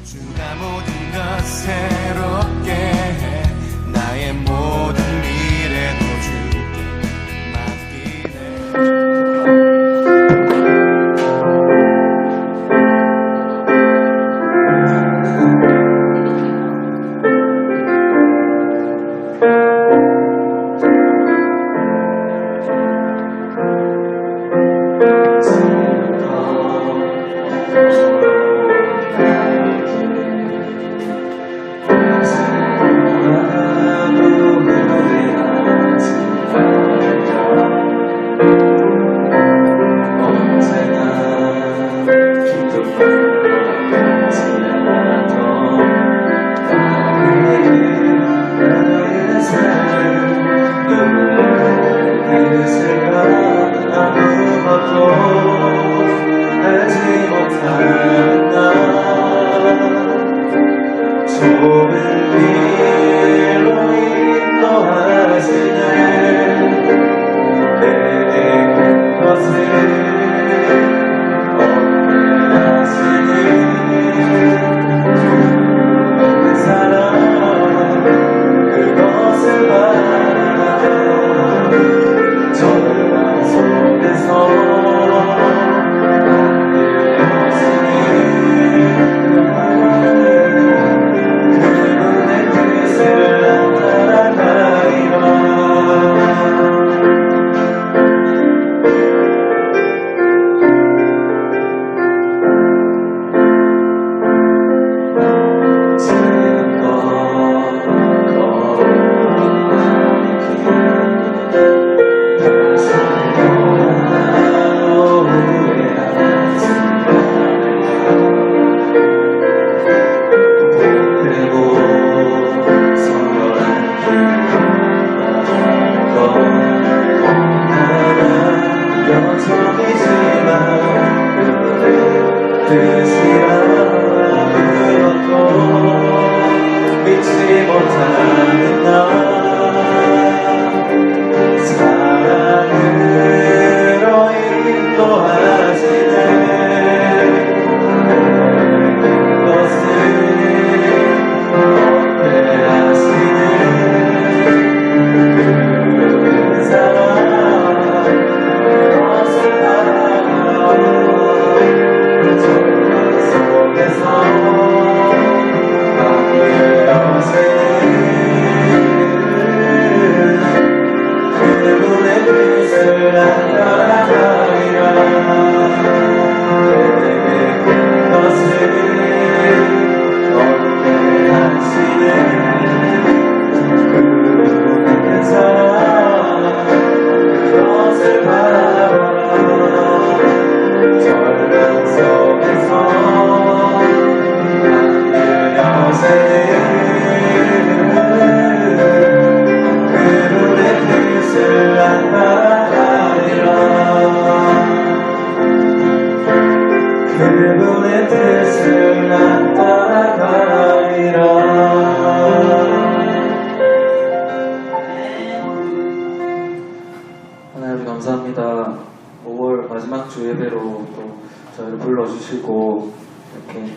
주가 모든 것 새롭게 해 나의 모든 미래도 주께 맡기네. 하나님 감사합니다. 5월 마지막 주 예배로 또 저희를 불러주시고 이렇게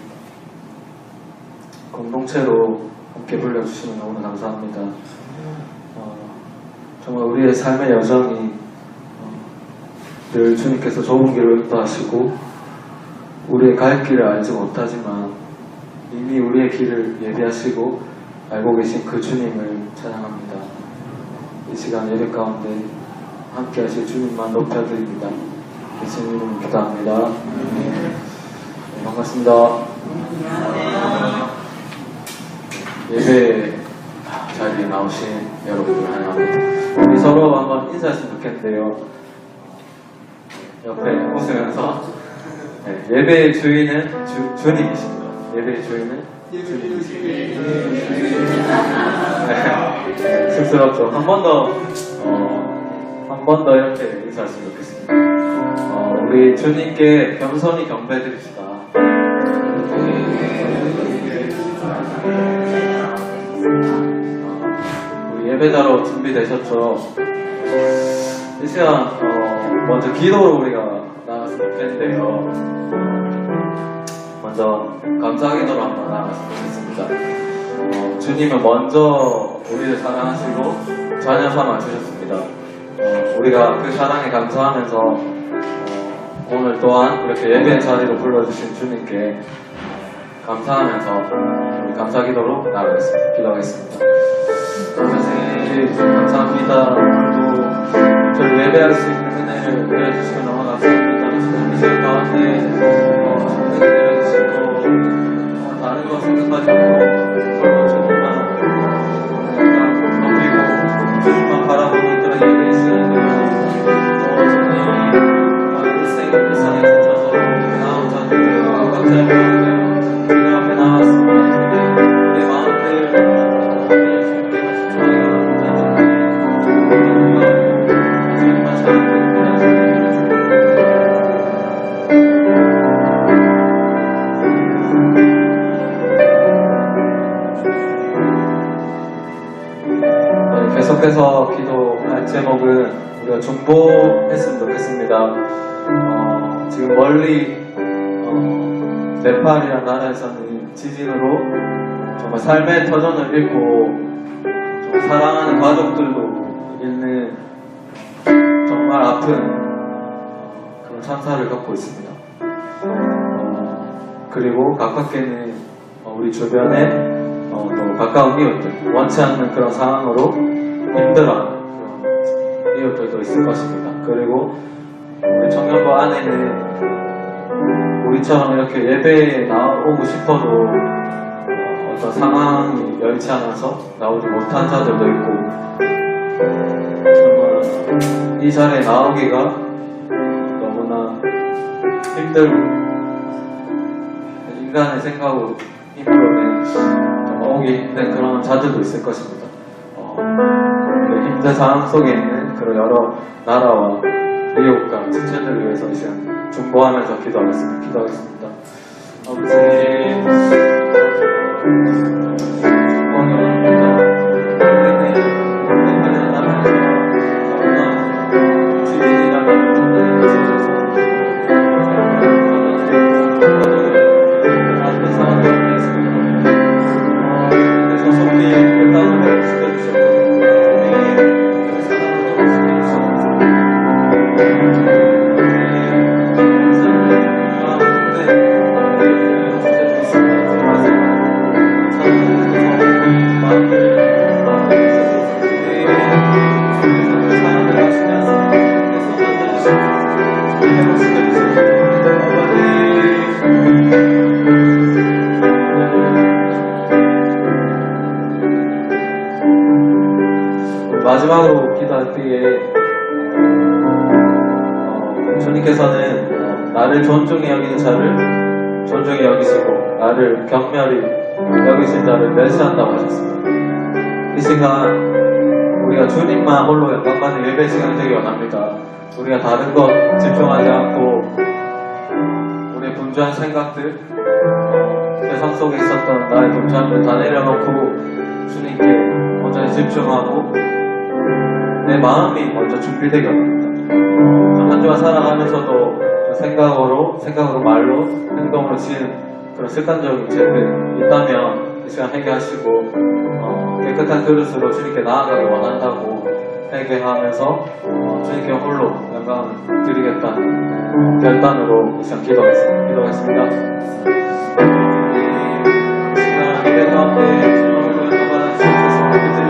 공동체로 함께 불러주시면 너무 감사합니다. 정말 우리의 삶의 여정이 늘 주님께서 좁은 길을 인도하시고 우리의 갈 길을 알지 못하지만 이미 우리의 길을 예비하시고 알고 계신 그 주님을 찬양합니다. 이 시간 예배 가운데 함께 하실 주님만 높여드립니다. 예수님 이름으로 기도합니다. 네, 반갑습니다. 예배 자리에 나오신 여러분들 환영합니다. 우리 서로 한번 인사했으면 좋겠는데요. 옆에 웃으면서 네, 예배의 주인은 주님이십니다. 예배의 주인은 주님이십니다. 네, 쑥스럽죠. 한 번 더 이렇게 인사했으면 좋겠습니다. 우리 주님께 겸손히 경배드립시다. 우리 예배자로 준비되셨죠? 이 시간 먼저 기도로 우리가 나갔으면 좋겠는데요. 먼저 감사기도로 한번 나갔으면 좋겠습니다. 주님은 먼저 우리를 사랑하시고 자녀 삼아 주셨습니다. 우리가 그 사랑에 감사하면서 오늘 또한 이렇게 예배 자리로 불러주신 주님께 감사하면서 우리 감사기도로 나가겠습니다. 기도하겠습니다. 아버지 감사합니다. 오늘도 저를 예배할 수 있는 은혜를 내려주시고 너무 감사합니다. 이 시간 가운데 은혜 내려주시고 다른 거 생각하지 않고 주님만 높이고 주님만 바라보는 그런 예배의 시간을 주님 일상에 지쳐서 나온 자들 각자의 마음에 주님 앞에 나왔습니다. 우리 마음들 계속해서 기도할 제목은 우리가 중보했으면 좋겠습니다. 지금 멀리 네팔이라는 나라에서는 지진으로 정말 삶의 터전을 잃고 정말 사랑하는 가족들도 잃는 정말 아픈 그런 찬사를 겪고 있습니다. 그리고 가깝게는 우리 주변에 또 가까운 이웃들, 원치 않는 그런 상황으로 힘들어하는 그런 이웃들도 있을 것입니다. 그리고 우리 청년부 안에는 우리처럼 이렇게 예배에 나오고 싶어도 어떤 상황이 여의치 않아서 나오지 못한 자들도 있고, 정말 이 자리에 나오기가 너무나 힘들고 인간의 생각으로 힘으로는 오기 힘든 그런 자들도 있을 것입니다. 그 힘든 상황 속에 있는 그런 여러 나라와 이웃과 친척들을 위해서 이 시간 중보하면서 기도하겠습니다. 아버지, 마지막으로 기도할 때에 주님께서는 나를 존중히 여기는 자를 존중히 여기시고 나를 경멸히 여기신 자를 멸시한다고 하셨습니다. 이 시간 우리가 주님만 홀로 영광받는 예배 시간이 되기 원합니다. 우리가 다른 것 집중하지 않고 우리의 분주한 생각들, 세상 속에 있었던 나의 분주함을 다 내려놓고 주님께 온전히 집중하고 내 마음이 먼저 준비되기 원합니다. 한 주간 살아가면서도 생각으로 말로 행동으로 지은 그런 습관적인 죄들이 있다면 이 시간 회개하시고 깨끗한 그릇으로 주님께 나아가길 원한다고 회개하면서 주님께 홀로 영광을 드리겠다는 결단으로 이 시간 기도하겠습니다. 이 시간 예배 가운데 주님을 영광받아 주셔서 그들이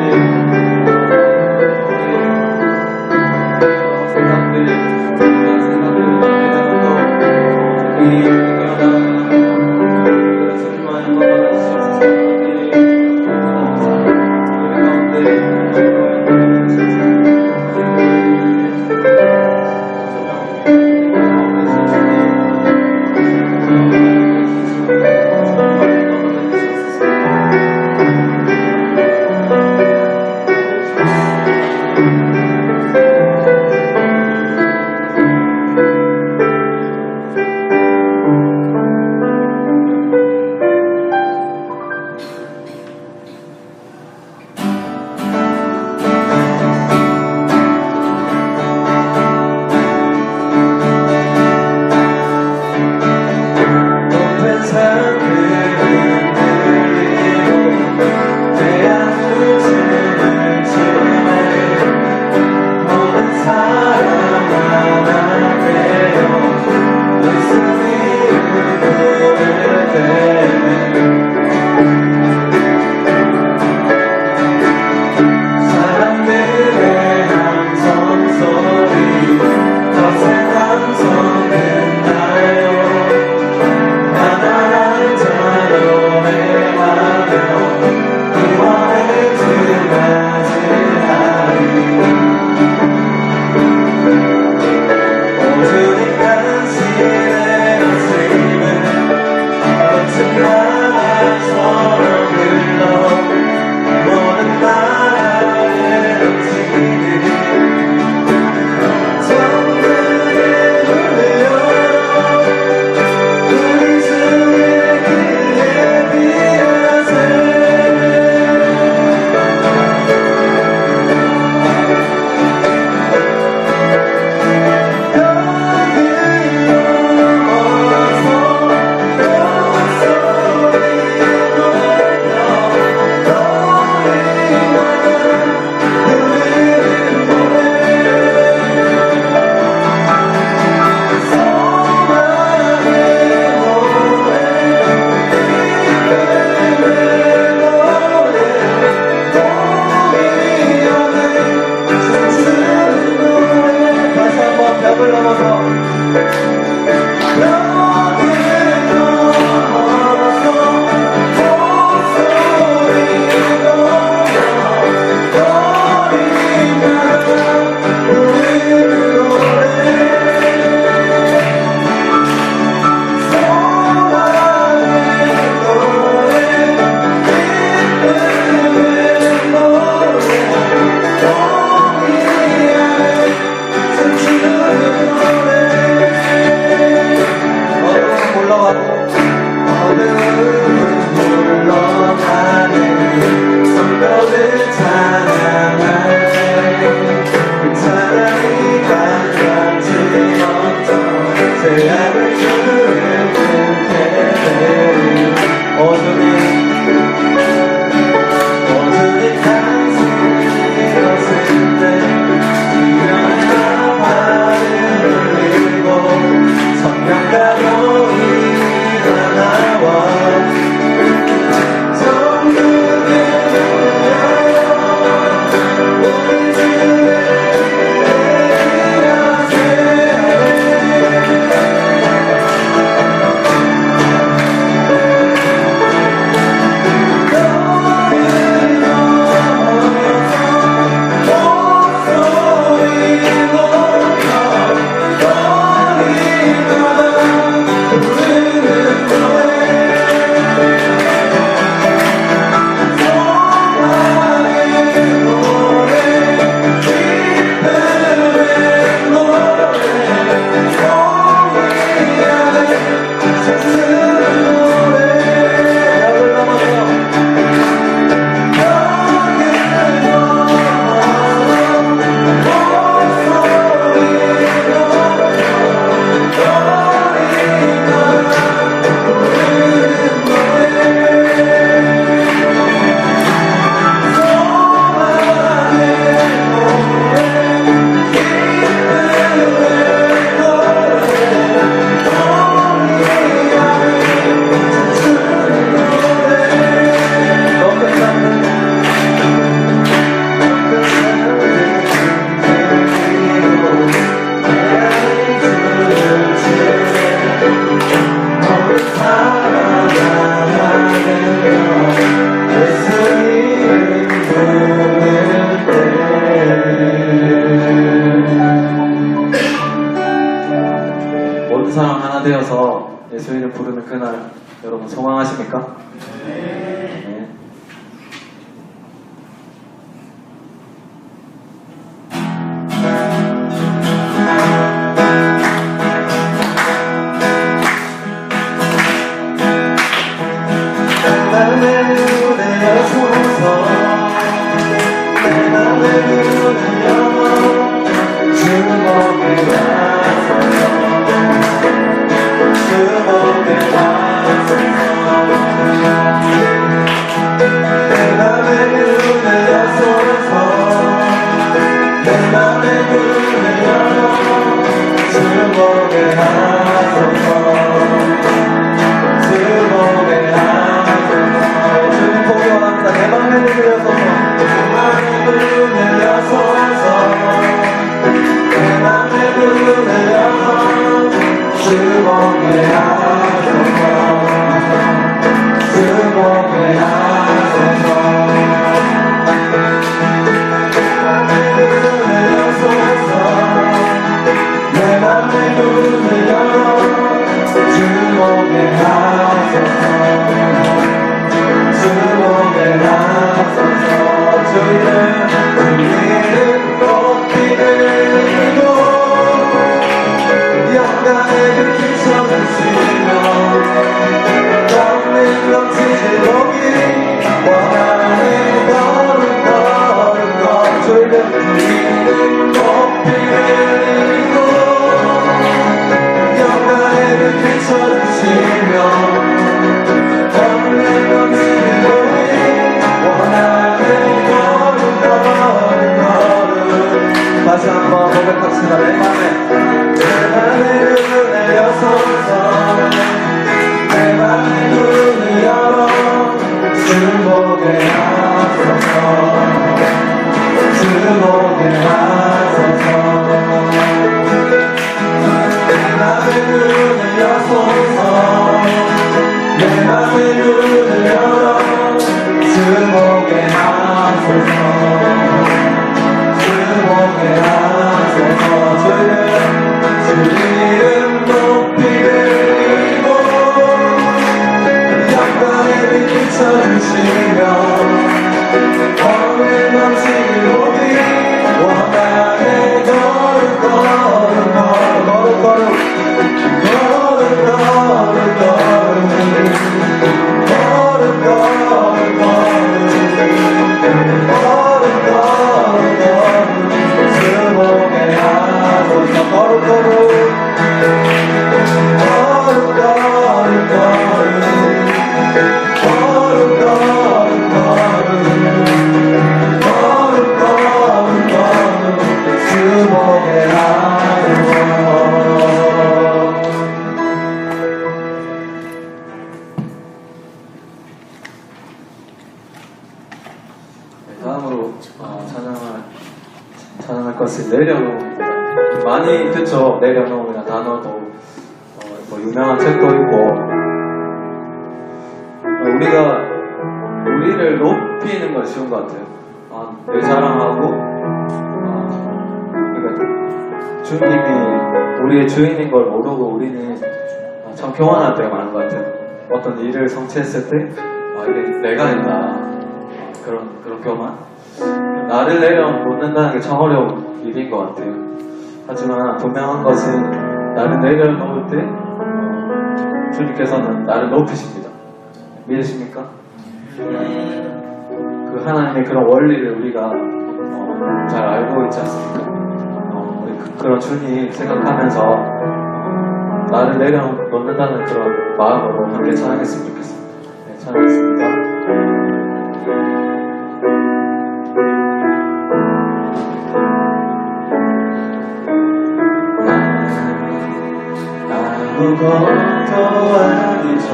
여러분 소망하십니까? 네. 내 눈에 여소서 내 맘의 문을 열어 주목해 나서서 주목해 나서서 내 맘의 문을 여소서 내 맘의 문을 열어 주목해 나서서 주목해 나서서 주님 보기 원합니다. 내 맘의 문을 여소서 내 맘의 문을 여소서 내 맘의 문을 열어 주목해 나서서 주목해 나서서 내 맘의 문을 열어 주목해 나서서 주목해 나서서 주님은 높이 들리고 영광의 빛이 솟으시며 넘는 넘치지 목이 원하는 거룩 주님은 높이 들리고 영광의 빛이 솟으시며 넘는 넘치지 목이 원하는 거룩 다시 한번 고백합시다. 내 맘의 눈을 여소서 내 맘의 눈을 열어 주목해 나서서 주목해 나서서 내 맘의 눈을 여소서 내 맘의 눈을 열어 주목해 나서서 주목해 나서서 주님 높이 들리고 영광의 빛 비춰주시며 오늘 넘치는 목이 원하는 다음으로 찬양할 것은 내려놓음입니다. 많이 듣죠? 내려놓음이라는 단어도 뭐 유명한 책도 있고 우리를 높이는 건 쉬운 것 같아요. 내 자랑하고 그러니까 주님이 우리의 주인인 걸 모르고 우리는 참 교만할 때가 많은 것 같아요. 어떤 일을 성취했을 때 이게 내가 했다 그런 교만. 나를 내려놓는다는 게 참 어려운 일인 것 같아요. 하지만 분명한 것은 나를 내려놓을 때 주님께서는 나를 높이십니다. 믿으십니까? 그 하나님의 그런 원리를 우리가 잘 알고 있지 않습니까? 우리 그런 주님 생각하면서 나를 내려놓는다는 그런 마음으로 함께 찬양했으면 좋겠습니다. 네, 찬양했습니다. 아무것도 아니죠.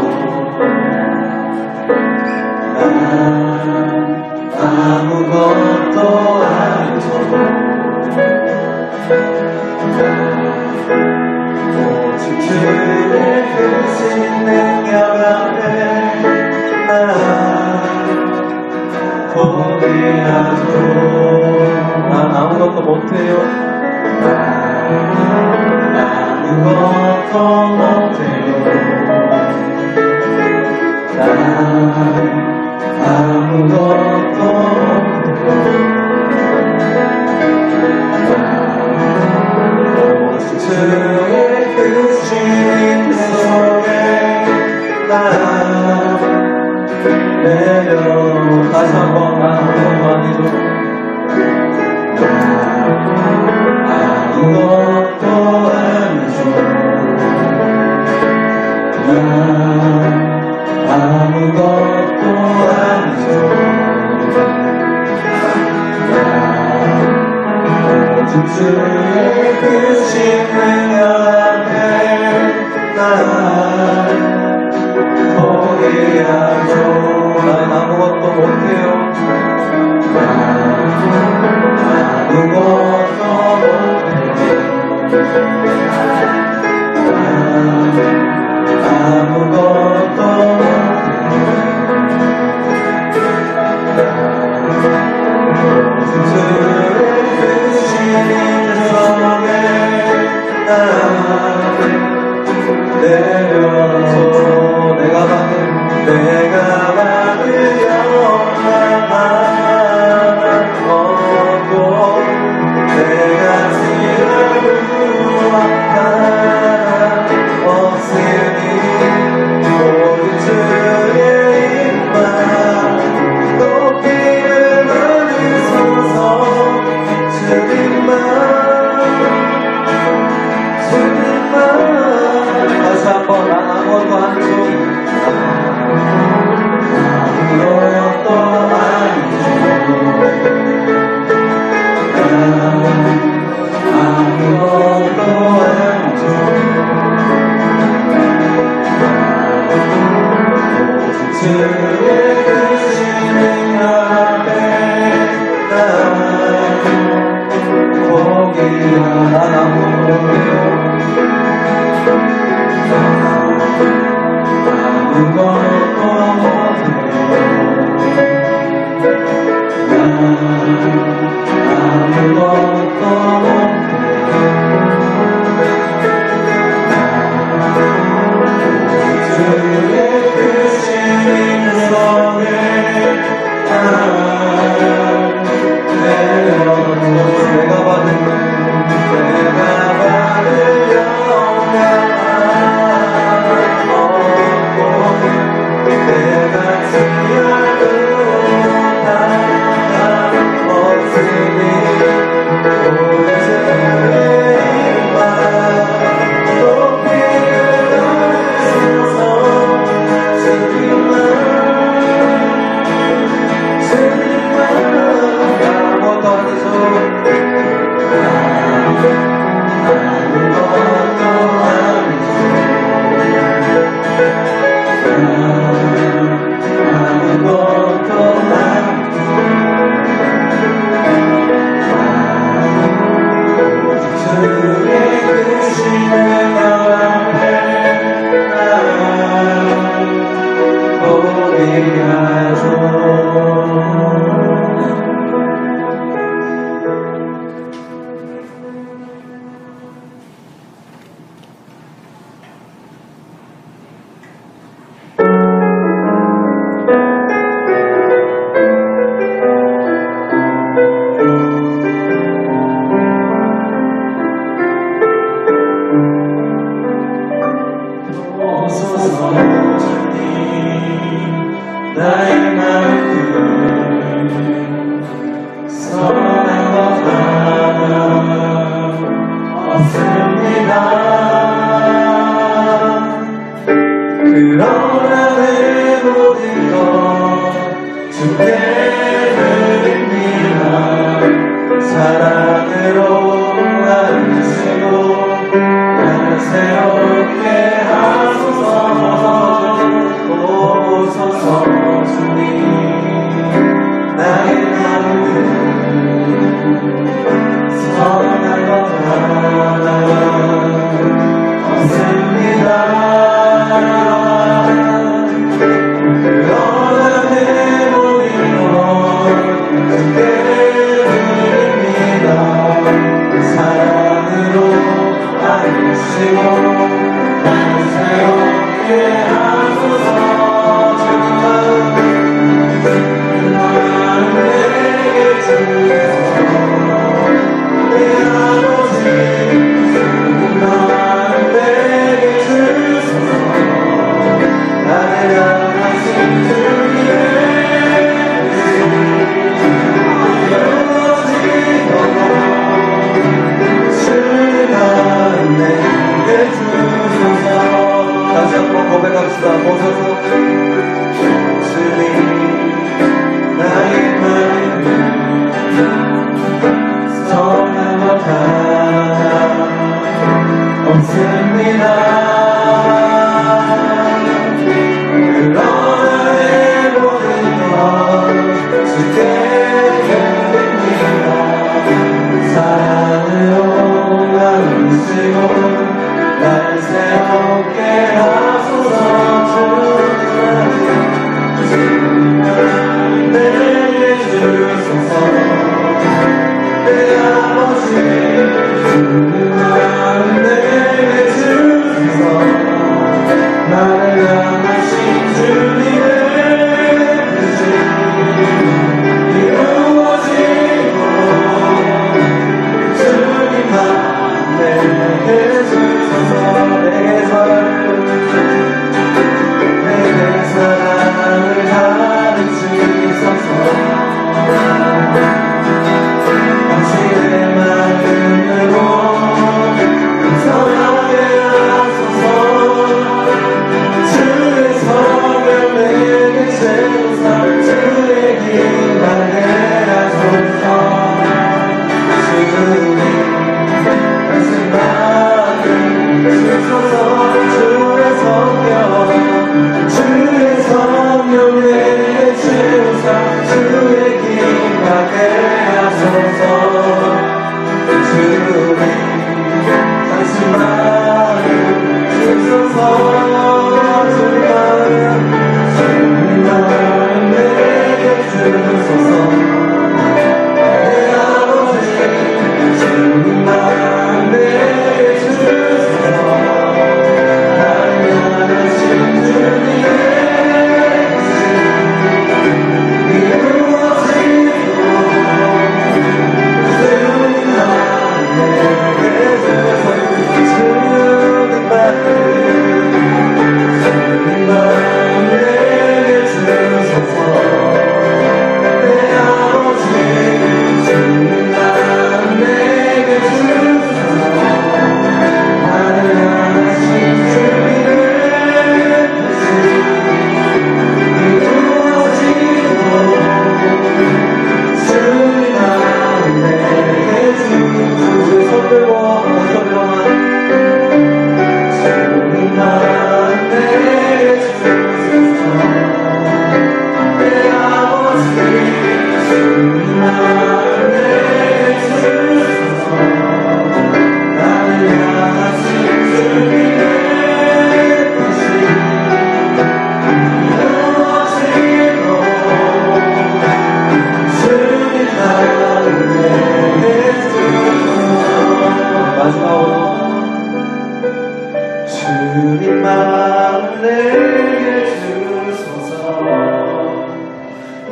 아무것도 아니죠. 오직 주의 크신 능력 앞에 난 포기하죠. 난 아무것도 못해요. 아무것도 못해요. 아무것도 주의 크신 속에 나 내려 다시 한번 아무것도 아니죠 아무것도 아니죠 아무것도 아니죠 오직 주의 크신 은혜 날 포기하죠 난 아무것도 못해요 아무것도 아무것도 주의 크신 속에 나 내려서 내가 받을 영광 얻고 내가 지어도 하나 없으니 오직 주의 입만 높이를 받으소서 주님만 다시 한번 난 아무것도 아니죠 아무것도 아니죠 아무것도 아니죠 오직 주의 크신 은혜 날 포기한 난 아무것도 못해요 아무것도 주의 크신 속에 내가 받을 영광 내가 지어도 하나 없으니 오직 주의 입만 높이를 받으소서 주님만 아무것도 아니죠 나의 마음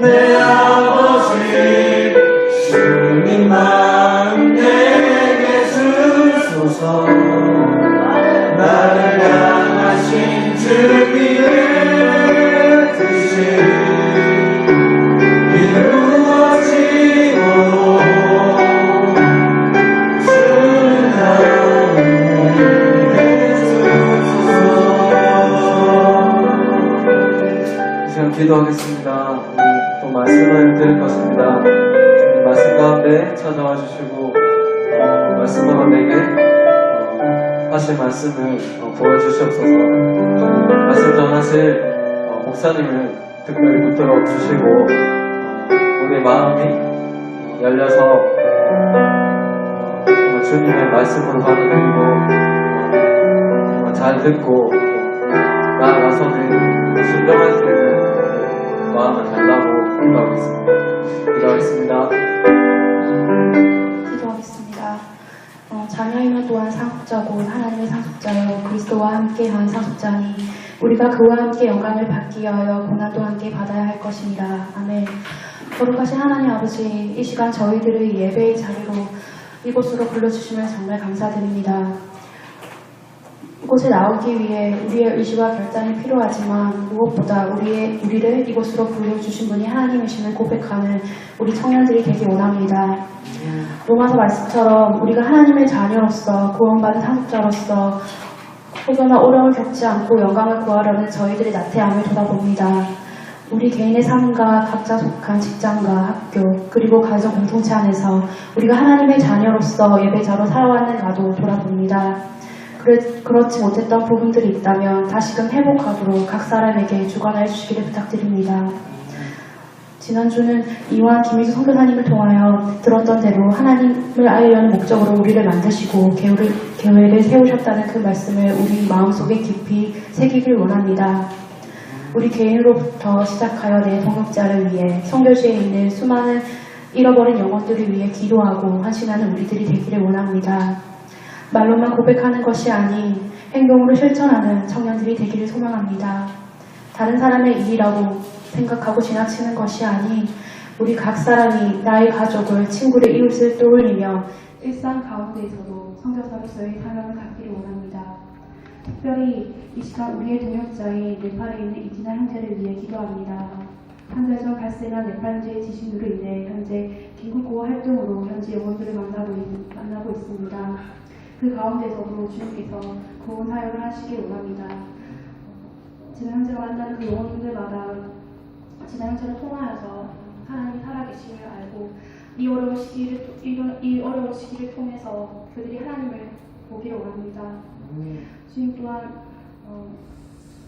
내 아버지 주님만 내게 주소서. 나를 향하신 주님의 뜻이 이루어지도록 주는 나에게 주소서. 이 시간 기도하겠습니다. 우리 또 말씀을 드릴 것입니다. 말씀 가운데 찾아와 주시고 말씀으로 내게 하실 말씀을 보여주시옵소서. 말씀 전하실 목사님을 특별히 붙들어 주시고 우리의 마음이 열려서 정말 주님의 말씀으로 받아들이고 정말 잘 듣고 나아가서는 순종할 수 있는 마음을 달라고 기도하겠습니다. 기도하겠습니다. 자녀이면 또한 상속자고 하나님의 상속자요 그리스도와 함께한 상속자니 우리가 그와 함께 영광을 받기 위하여 고난도 함께 받아야 할 것입니다. 아멘. 거룩하신 하나님 아버지, 이 시간 저희들의 예배의 자리로 이곳으로 불러주시면 정말 감사드립니다. 이곳에 나오기 위해 우리의 의지와 결단이 필요하지만 무엇보다 우리를 이곳으로 불러주신 분이 하나님이심을 고백하는 우리 청년들이 되기 원합니다. 로마서 말씀처럼 우리가 하나님의 자녀로서 구원받은 상속자로서 혹여나 어려움을 겪지 않고 영광을 구하려는 저희들의 나태함을 돌아봅니다. 우리 개인의 삶과 각자 속한 직장과 학교 그리고 가정 공동체 안에서 우리가 하나님의 자녀로서 예배자로 살아왔는가도 돌아봅니다. 그렇지 못했던 부분들이 있다면 다시금 회복하도록 각 사람에게 주관하여 주시기를 부탁드립니다. 지난주는 이완 김희수 선교사님을 통하여 들었던 대로 하나님을 알려는 목적으로 우리를 만드시고 계획을 세우셨다는 그 말씀을 우리 마음속에 깊이 새기길 원합니다. 우리 개인으로부터 시작하여 내 동역자를 위해 선교지에 있는 수많은 잃어버린 영혼들을 위해 기도하고 헌신하는 우리들이 되기를 원합니다. 말로만 고백하는 것이 아닌 행동으로 실천하는 청년들이 되기를 소망합니다. 다른 사람의 일이라고 생각하고 지나치는 것이 아닌 우리 각 사람이 나의 가족을, 친구를, 이웃을 떠올리며 일상 가운데에서도 선교사로서의 사명을 갖기를 원합니다. 특별히 이 시간 우리의 동역자인 네팔에 있는 이진아 형제를 위해 기도합니다. 한 달 전 발생한 네팔주의 지진으로 인해 현재 긴급구호 활동으로 현지 영혼들을 만나고 있습니다. 그 가운데서도 주님께서 구원 사역을 하시길 원합니다. 진아 형제가 만나는 그 영혼들마다 진아 형제를 통하여서 하나님이 살아계심을 알고 이 어려운 시기를 통해서 그들이 하나님을 보기를 원합니다. 주님 또한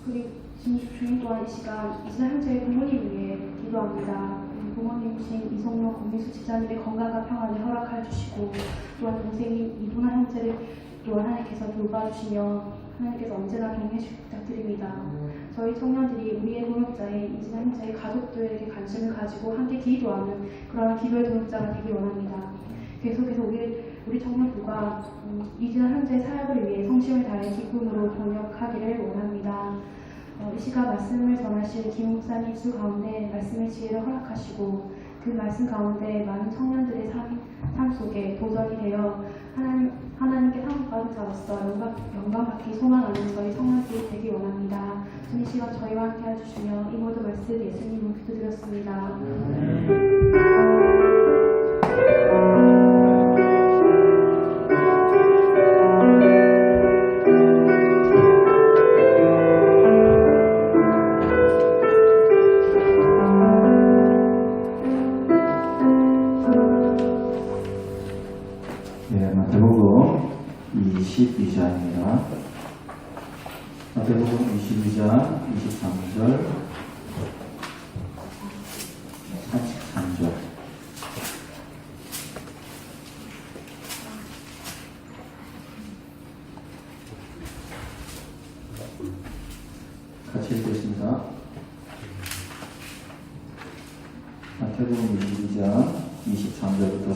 이 시간 이진아 형제의 부모님 위해 기도합니다. 부모님이신 이성로 권미수 지자님의 건강과 평안을 허락하여 주시고 또한 동생인 이도나 형제를 또한 하나님께서 돌봐주시며 하나님께서 언제나 동행해 주시기 부탁드립니다. 저희 청년들이 우리의 동역자인 이진아 형제의 가족들에게 관심을 가지고 함께 기도하는 그러한 기도의 동역자가 되길 원합니다. 계속해서 우리 청년부가 이진아 형제의 사역을 위해 성심을 다해 기쁨으로 동역하기를 원합니다. 이 시간 말씀을 전하실 김 목사님 주 가운데 말씀의 지혜를 허락하시고 그 말씀 가운데 많은 청년들의 삶 속에 도전이 되어 하나님께 사랑받은 자로서 영광받기 소망하는 저희 청년들이 되기 원합니다. 주님 이 시간 저희와 함께 해주시며 이 모든 말씀 예수님으로 기도드렸습니다. 네, 마태복음 22장입니다. 마태복음 22장 23절 33절 같이 읽겠습니다. 마태복음 22장 23절부터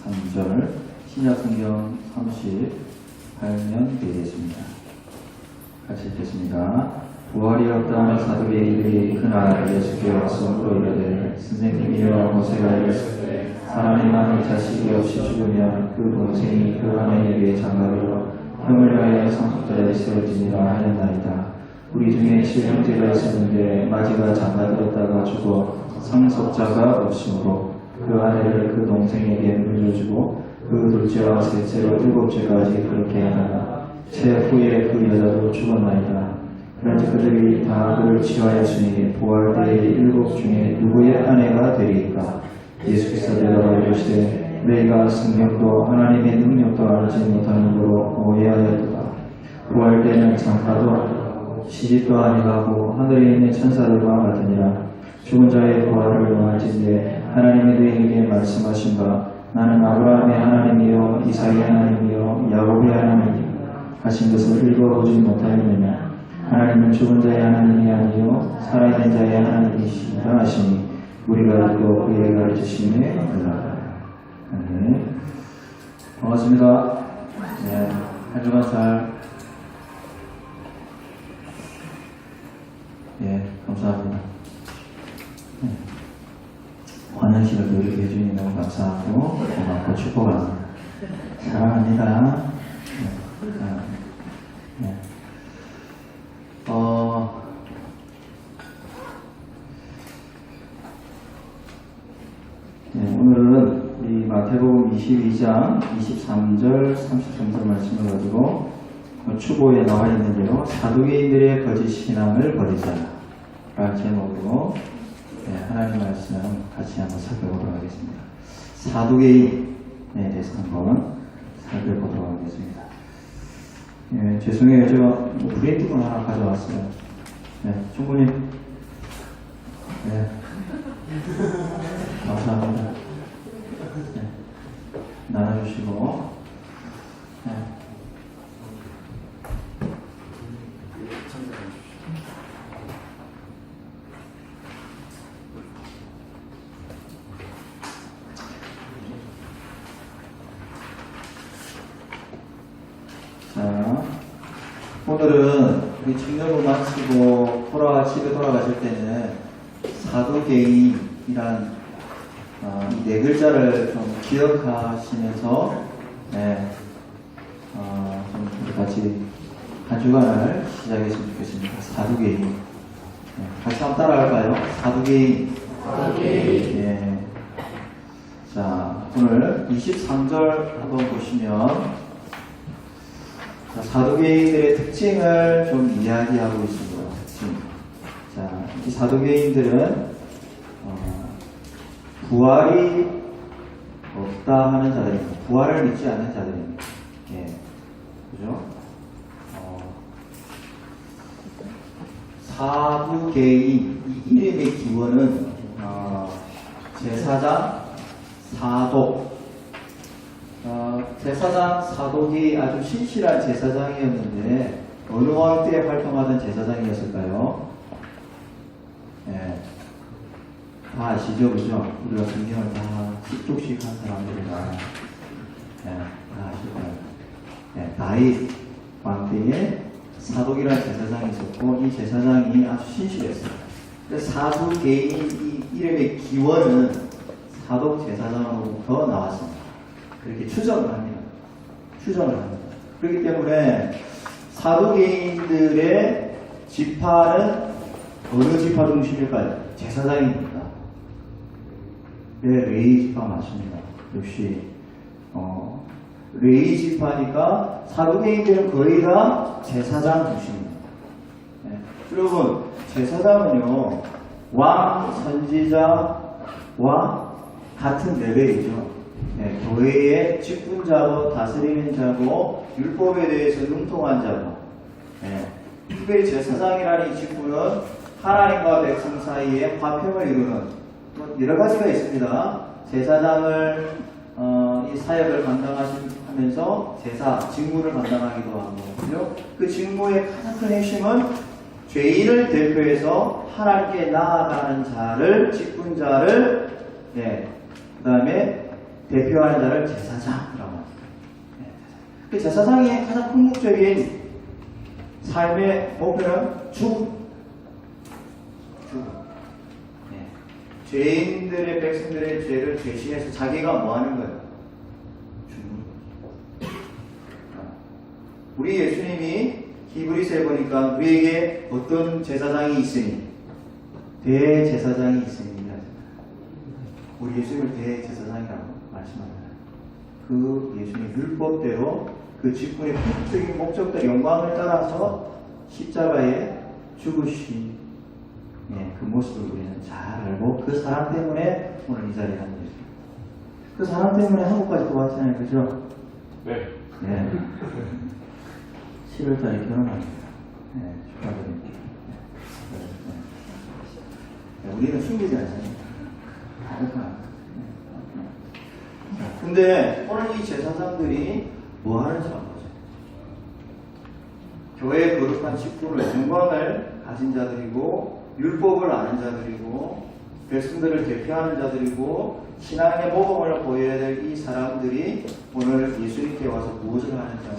33절 신약성경 38면 되겠습니다. 같이 읽겠습니다. 부활이 없다는 사두개인들이 그날 예수께 와서 물어이르되 선생님이여 모세가 이르시되 사람이 자식이 없이 죽으면 그 동생이 그 아내에게 장가들어 형을 위하여 상속자에 세워지니라 하였나이다. 우리 중에 7형제가 있었는데 마지가 장가들었다가 죽어 상속자가 없으므로 그 아내를 그 동생에게 물려주고 그 둘째와 셋째로 7째까지 그렇게 하다가 채 후에 그 여자도 죽었나이다. 그런지 그들이 다 그를 취하였으니 부활 때의 7 중에 누구의 아내가 되리까? 예수께서 대답하여 이르시되 너희가 성경도 하나님의 능력도 알지 못하는 거로 오해하였도다. 부활 때는 장가도 시집도 아니하고 하늘에 있는 천사들과 같으니라. 죽은 자의 부활을 원할진대 하나님이 너희에게 말씀하신 바 나는 아브라함의 하나님이요 이삭의 하나님이요 야곱의 하나님이요 하신 것을 읽어보지 못하였느냐. 하나님은 죽은 자의 하나님이 아니요 살아있는 자의 하나님이시라 하시니 우리가 읽고 그의 가르치심에 놀라라. 네. 반갑습니다. 네. 한 주간 잘 감사합니다. 네. 환영식을 이렇게 해주니 너무 감사하고 고맙고 축복합니다. 사랑합니다. 네. 오늘은 우리 마태복음 22장 23절 33절 말씀을 가지고 추보에 나와 있는 대로 사두개인들의 거짓 신앙을 버리자 라는 제목으로 하나님 말씀 같이 한번 살펴보도록 하겠습니다. 사두개인에 대해서 한번 살펴보도록 하겠습니다. 죄송해요. 제가 브레이크건 하나 가져왔어요. 충분히 감사합니다. 나눠주시고 자, 오늘은 우리 청년부 마치고 집에 돌아가실 때는 사두개인이란 이 4글자를 좀 기억하시면서 좀 우리 같이 한 주간을 시작했으면 좋겠습니다. 사두개인. 같이 한번 따라할까요? 사두개인. 자, 오늘 23절 한번 보시면 사두개인들의 특징을 좀 이야기하고 있습니다. 특징. 자, 이 사두개인들은 부활이 없다 하는 자들입니다. 부활을 믿지 않는 자들입니다. 그죠? 사두개인, 이 이름의 기원은 제사장, 사독. 제사장, 사독이 아주 신실한 제사장이었는데 어느 왕 때 활동하던 제사장이었을까요? 다 아시죠? 그죠? 우리가 성경을 다 10쪽씩 한 사람들이라 다 아실 거예요. 다윗 왕 때에 사독이라는 제사장이 있었고 이 제사장이 아주 신실했어요. 그래서 사두개인 이 이름의 기원은 사독 제사장으로부터 나왔습니다. 그렇게 추정을 합니다. 그렇기 때문에 사두개인들의 지파는 어느 지파 중심일까요? 제사장입니다. 레위 지파 맞습니다. 역시 레위 지파니까 사두개인들은 거의 다 제사장 중심입니다. 여러분, 제사장은요 왕, 선지자와 같은 레벨이죠. 교회의 직분자고 다스리는 자고 율법에 대해서 능통한 자고 특별히 제사장이라는 이 직분은 하나님과 백성 사이에 화평을 이루는 또 여러 가지가 있습니다. 제사장을 이 사역을 감당하면서 제사 직무를 감당하기도 하고 그죠? 그 직무의 가장 큰 핵심은 죄인을 대표해서 하나님께 나아가는 자를 직분자를 그 다음에 대표하는 자를 제사장이라고 합니다. 그 제사장의 가장 궁극적인 삶의 목표는 죽음. 네. 죄인들의 백성들의 죄를 대신해서 자기가 뭐 하는 거예요? 죽는 거예요. 우리 예수님이 히브리서에 보니까 우리에게 어떤 제사장이 있으니 대제사장이 있으니 우리 예수님을 대제사장이라고 말씀합니다. 그 예수님의 율법대로 그 직분의 궁극적인 목적과 영광을 따라서 십자가에 죽으신 그 모습을 우리는 잘 알고 그 사람 때문에 오늘 이 자리에 앉아 있습니다. 그 사람 때문에 한국까지 또 왔잖아요. 그죠? 네. 네. 7월달에 결혼합니다. 네, 축하드립니다. 네, 우리는 숨기지 않습니다. 근데 오늘 이 제사장들이 뭐 하는지 한번 보죠. 교회의 거룩한 직분을 영광을 가진 자들이고 율법을 아는 자들이고 백성들을 대표하는 자들이고 신앙의 모범을 보여야 될 이 사람들이 오늘 예수님께 와서 무엇을 하는지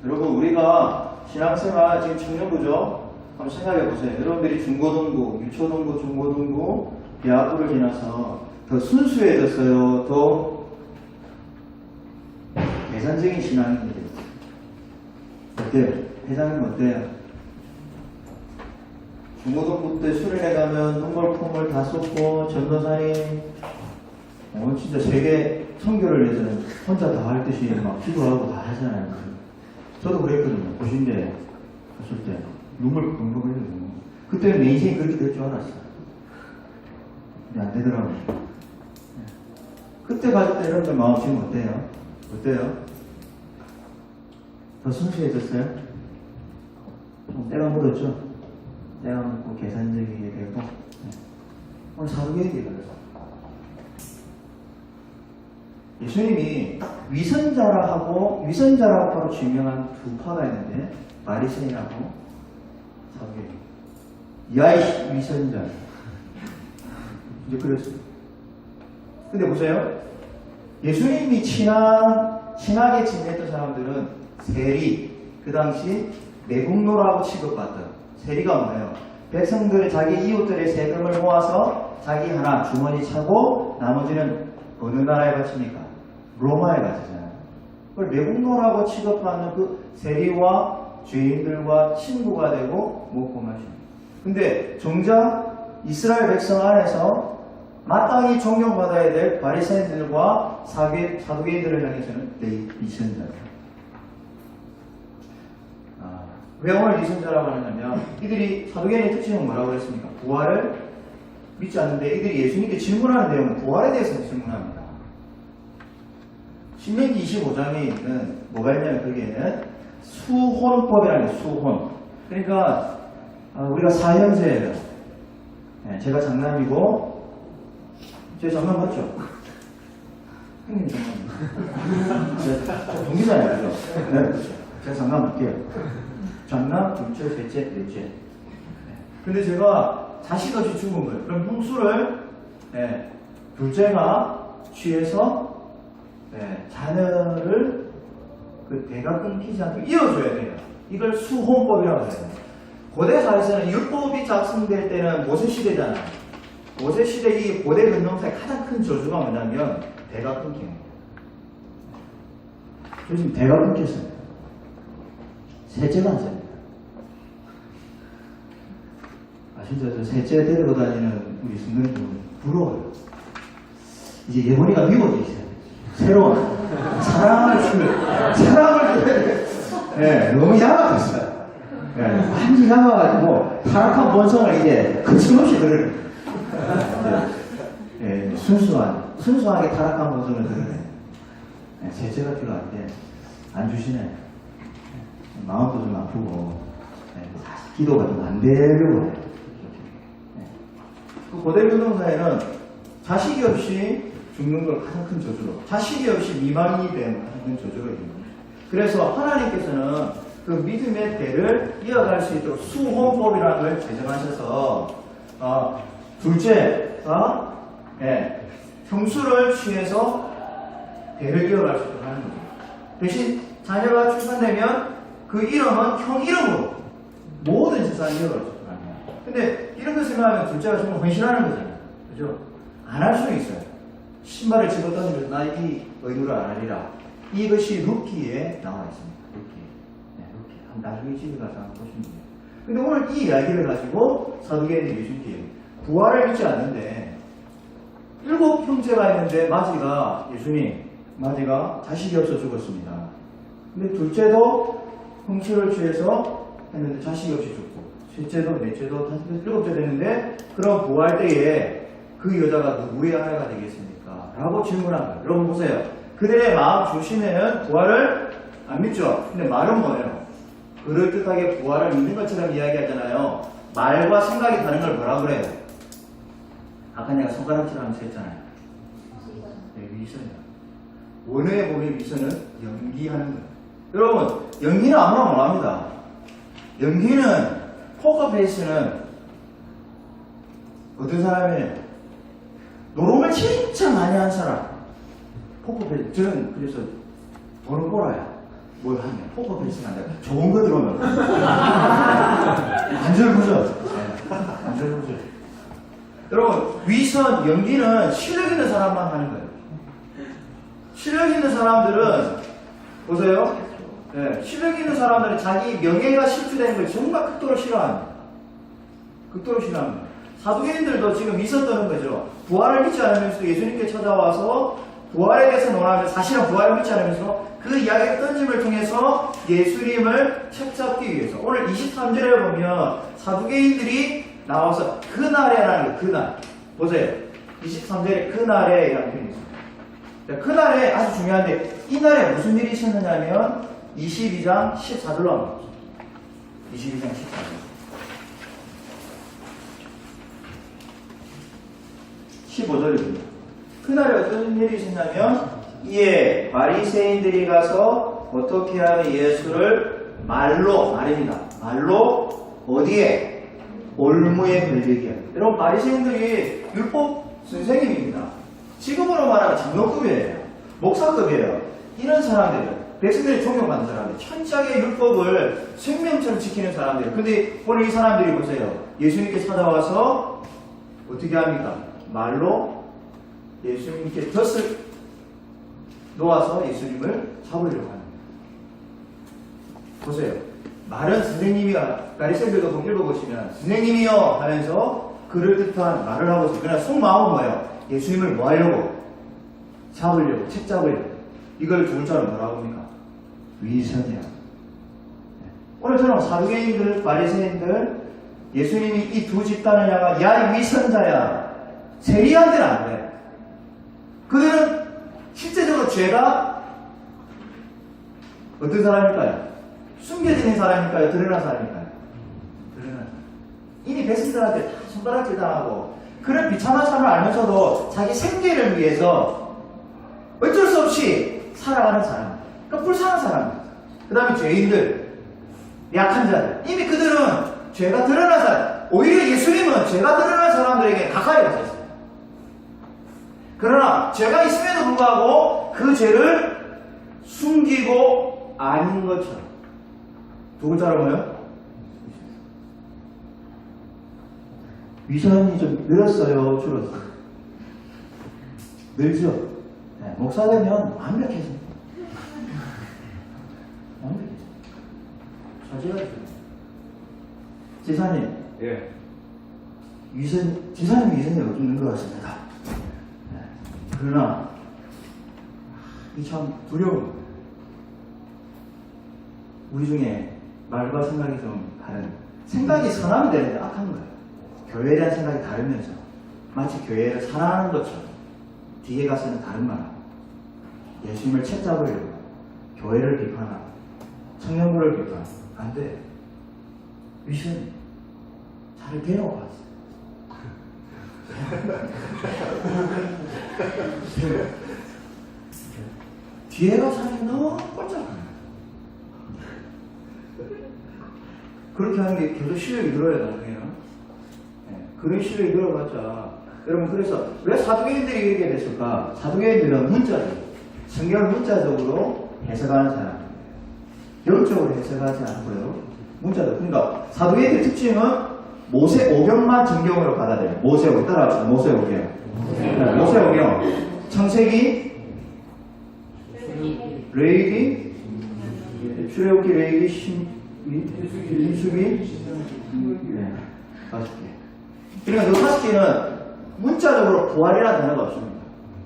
여러분 우리가 신앙생활 지금 청년부죠? 한번 생각해 보세요. 여러분들이 중고등부, 유초등부, 중고등부, 대학부를 지나서 더 순수해졌어요. 더 계산적인 신앙이 되었어요. 어때요? 회장님 어때요? 중고등부 때 수련회 가면 눈물폼을 다 쏟고 전도사님 진짜 세계 선교를 위해서는 혼자 다 할 듯이 막 기도하고 다 하잖아요. 저도 그랬거든요. 고신대 갔을 때 눈물 펑펑 흘리고 그때는 내 인생이 그렇게 될 줄 알았어요. 근데 안 되더라고요. 그때 갔을 때 여러분들 마음 지금 어때요? 어때요? 더 순수해졌어요? 좀 때가 묻었죠? 때가 묻고 계산적이게 되고 오늘 사도계획이 그래서 예수님이 위선자라고 바로 지명한 두 파가 있는데 바리새인하고 사도계획. 야이 위선자. 이제 그랬어요. 근데 보세요. 예수님이 친하게 지냈던 사람들은 세리, 그 당시 매국노라고 취급받던 세리가 뭐예요? 백성들 자기 이웃들의 세금을 모아서 자기 하나 주머니 차고 나머지는 어느 나라에 바칩니까? 로마에 바치잖아요. 그걸 매국노라고 취급하는 그 세리와 죄인들과 친구가 되고 먹고 마십니다. 근데 정작 이스라엘 백성 안에서 마땅히 존경받아야 될 바리새인들과 사두개인들을 향해서는 위선자예요. 왜 오늘 위선자라고 하냐면 이들이 사두개인의 특징은 뭐라고 그랬습니까? 부활을 믿지 않는데 이들이 예수님께 질문하는 내용은 부활에 대해서 질문합니다. 신명기 25장에는 뭐가 있냐면 거기에는 수혼법이라는 게 수혼. 그러니까 우리가 사형제예요. 제가 장남이고 제 장남 맞죠? 형님 장남. 저 동기잖아요. 그죠? 네, 그렇죠. 제가 장남 할게요. 장남, 둘째, 셋째, 넷째. 근데 제가 자식 없이 죽은 거예요. 그럼 형수를 둘째가 취해서 자녀를 그 대가 끊기지 않도록 이어줘야 돼요. 이걸 수혼법이라고 해요. 고대 사회에서는 율법이 작성될 때는 모세 시대잖아요. 모세 시대 이 고대 근동사의 가장 큰 저주가 뭐냐면 대가 끊기는 거예요. 요즘 대가 끊겼습니다. 셋째가 안 됩니다. 진짜 저 셋째 데리고 다니는 우리 성도님들 부러워요. 이제 예원이가 미워져 있어요. 새로운 사랑을 너무 야박했어요. 완전히 야박가지고 타락한 본성을 이제 거침없이 드러내요. 순수하게 타락한 본성을 드러내요. 셋째가 필요한데 안 주시네. 마음도 좀 아프고 기도가 좀 안 되려고 해요. 그 고대 근동사에는 자식이 없이 죽는 걸 가장 큰 저주로, 자식이 없이 미망이 된 가장 큰 저주로 있는 거예요. 그래서 하나님께서는 그 믿음의 대를 이어갈 수 있도록 수혼법이라는 걸 제정하셔서 둘째가 형수를 취해서 대를 이어갈 수 있도록 하는 거죠. 대신 자녀가 출산되면 그 이름은 형 이름으로 모든 재산을 이어갈 수 있도록 합니다. 근데 이런 거 생각하면 둘째가 정말 헌신하는 거잖아요. 그죠? 안 할 수는 있어요. 신발을 집어 던지면서 나 이 의무를 안 하리라. 이것이 룻기에 나와 있습니다. 룻기. 네, 룻기. 나중에 집에 가서 한번 보시면 돼요. 근데 오늘 이 이야기를 가지고 사도계인이 예수님께 부활을 믿지 않는데 7 형제가 있는데 마지가 예수님, 마지가 자식이 없어 죽었습니다. 근데 둘째도 형체를 취해서 했는데 자식이 없이 죽고 셋째도 넷째도 다섯째, 7째 됐는데 그럼 부활 때에 그 여자가 누구의 아내가 되겠습니까? 라고 질문한 거예요. 여러분 보세요. 그들의 마음 중심에는 부활을 안 믿죠. 근데 말은 뭐예요? 그럴듯하게 부활을 믿는 것처럼 이야기하잖아요. 말과 생각이 다른 걸 뭐라 그래요? 아까 내가 손가락질하면서 했잖아요. 네, 위선이야. 원어에 보면 위선은 연기하는 거예요. 여러분, 연기는 아무나 못합니다. 연기는 포커페이스는 어떤 사람이에요? 노름을 진짜 많이 한 사람. 포커페이스. 저는 그래서 돈을 벌어야 뭘 하면 포커페이스가 아니라 좋은 거 들어오면 완전 보죠. 완전 보죠. 여러분, 위선, 연기는 실력 있는 사람만 하는 거예요. 실력 있는 사람들은 보세요. 네, 실력 있는 사람들은 자기 명예가 실추되는 걸 정말 극도로 싫어합니다. 극도로 싫어합니다. 사도계인들도 지금 있었다는 거죠. 부활을 믿지 않으면서도 예수님께 찾아와서 부활에 대해서 논하면서 사실은 부활을 믿지 않으면서 그 이야기의 던짐을 통해서 예수님을 책잡기 위해서 오늘 23절에 보면 사두개인들이 나와서 그날에라는 거예요. 그날. 보세요. 23절에 그날에 이라는 표현이 있습니다. 그날에 아주 중요한데 이 날에 무슨 일이 있었느냐면 22장 14절로 한번 봅시다. 22장 14절. 15절입니다. 그날에 어떤 일이 있었냐면 이에 바리새인들이 가서 어떻게 하면 예수를 말입니다. 말로 어디에? 올무에 걸리게 합니다. 여러분 바리새인들이 율법 선생님입니다. 지금으로 말하면 장로급이에요. 목사급이에요. 이런 사람들은 백성들이 존경받는 사람들, 천장의 율법을 생명처럼 지키는 사람들. 근데 오늘 이 사람들이 보세요. 예수님께 찾아와서 어떻게 합니까? 말로 예수님께 덫을 놓아서 예수님을 잡으려고 합니다. 보세요. 말은 선생님이야. 바리새인들도 좀 읽어보시면 선생님이요 하면서 그럴듯한 말을 하고 있어요. 그러나 속마음은 뭐예요? 예수님을 뭐 하려고? 잡으려고, 책 잡으려고. 이걸 두 글자로 뭐라고 합니까? 위선이야. 오늘처럼 사두개인들, 바리새인들, 예수님이 이 두 집단을 향한 야 이 위선자야. 세리한테는 안 돼. 그들은 실제적으로 죄가 어떤 사람일까요? 숨겨지는 사람일까요? 드러난 사람일까요? 드러난 사람. 이미 백성들한테 다 손가락질 당하고 그런 비참한 삶을 알면서도 자기 생계를 위해서 어쩔 수 없이 살아가는 사람. 그러니까 불쌍한 사람. 그 다음에 죄인들, 약한 자들. 이미 그들은 죄가 드러난 사람. 오히려 예수님은 죄가 드러난 사람들에게 가까이 가서 있어요. 그러나 죄가 있음에도 불구하고 그 죄를 숨기고 아닌 것처럼. 두 글자로 뭐요? 위선이 좀 늘었어요? 줄었어요? 늘죠? 네, 목사 되면 완벽해집니다. 완벽해집니다. 자제하죠. 지사님. 예. 지사님 위선이 없는 것 같습니다. 네. 그러나, 이 참 두려운. 우리 중에 말과 생각이 좀 다른. 생각이 선하면 되는데 악한 거예요. 교회에 대한 생각이 다르면서 마치 교회를 사랑하는 것처럼 뒤에 가서는 다른 말 하고 예수님을 책잡으려고 교회를 비판하고 청년부를 비판하고 안 돼. 위선 잘 배워봤어. 뒤에 가서는 너무 꼴짝거려. 그렇게 하는 게 계속 실력이 늘어야 나중에요. 네, 그런 실력이 늘어봤자 여러분 그래서 왜 사두개인들이 이렇게 됐을까? 사두개인들은 문자죠. 성경을 문자적으로 해석하는 사람입니다. 영적으로 해석하지 않고요. 문자적. 그러니까 사두개인의 특징은 모세 오경만 정경으로 받아들여요. 모세 오경 따라합시다. 모세 오경. 네, 모세 오경. 창세기, 레위기, 출애굽기, 레위기, 신수기, 네, 5개. 그러니까 이 5개는 문자적으로 부활이라는 단어가 없습니다.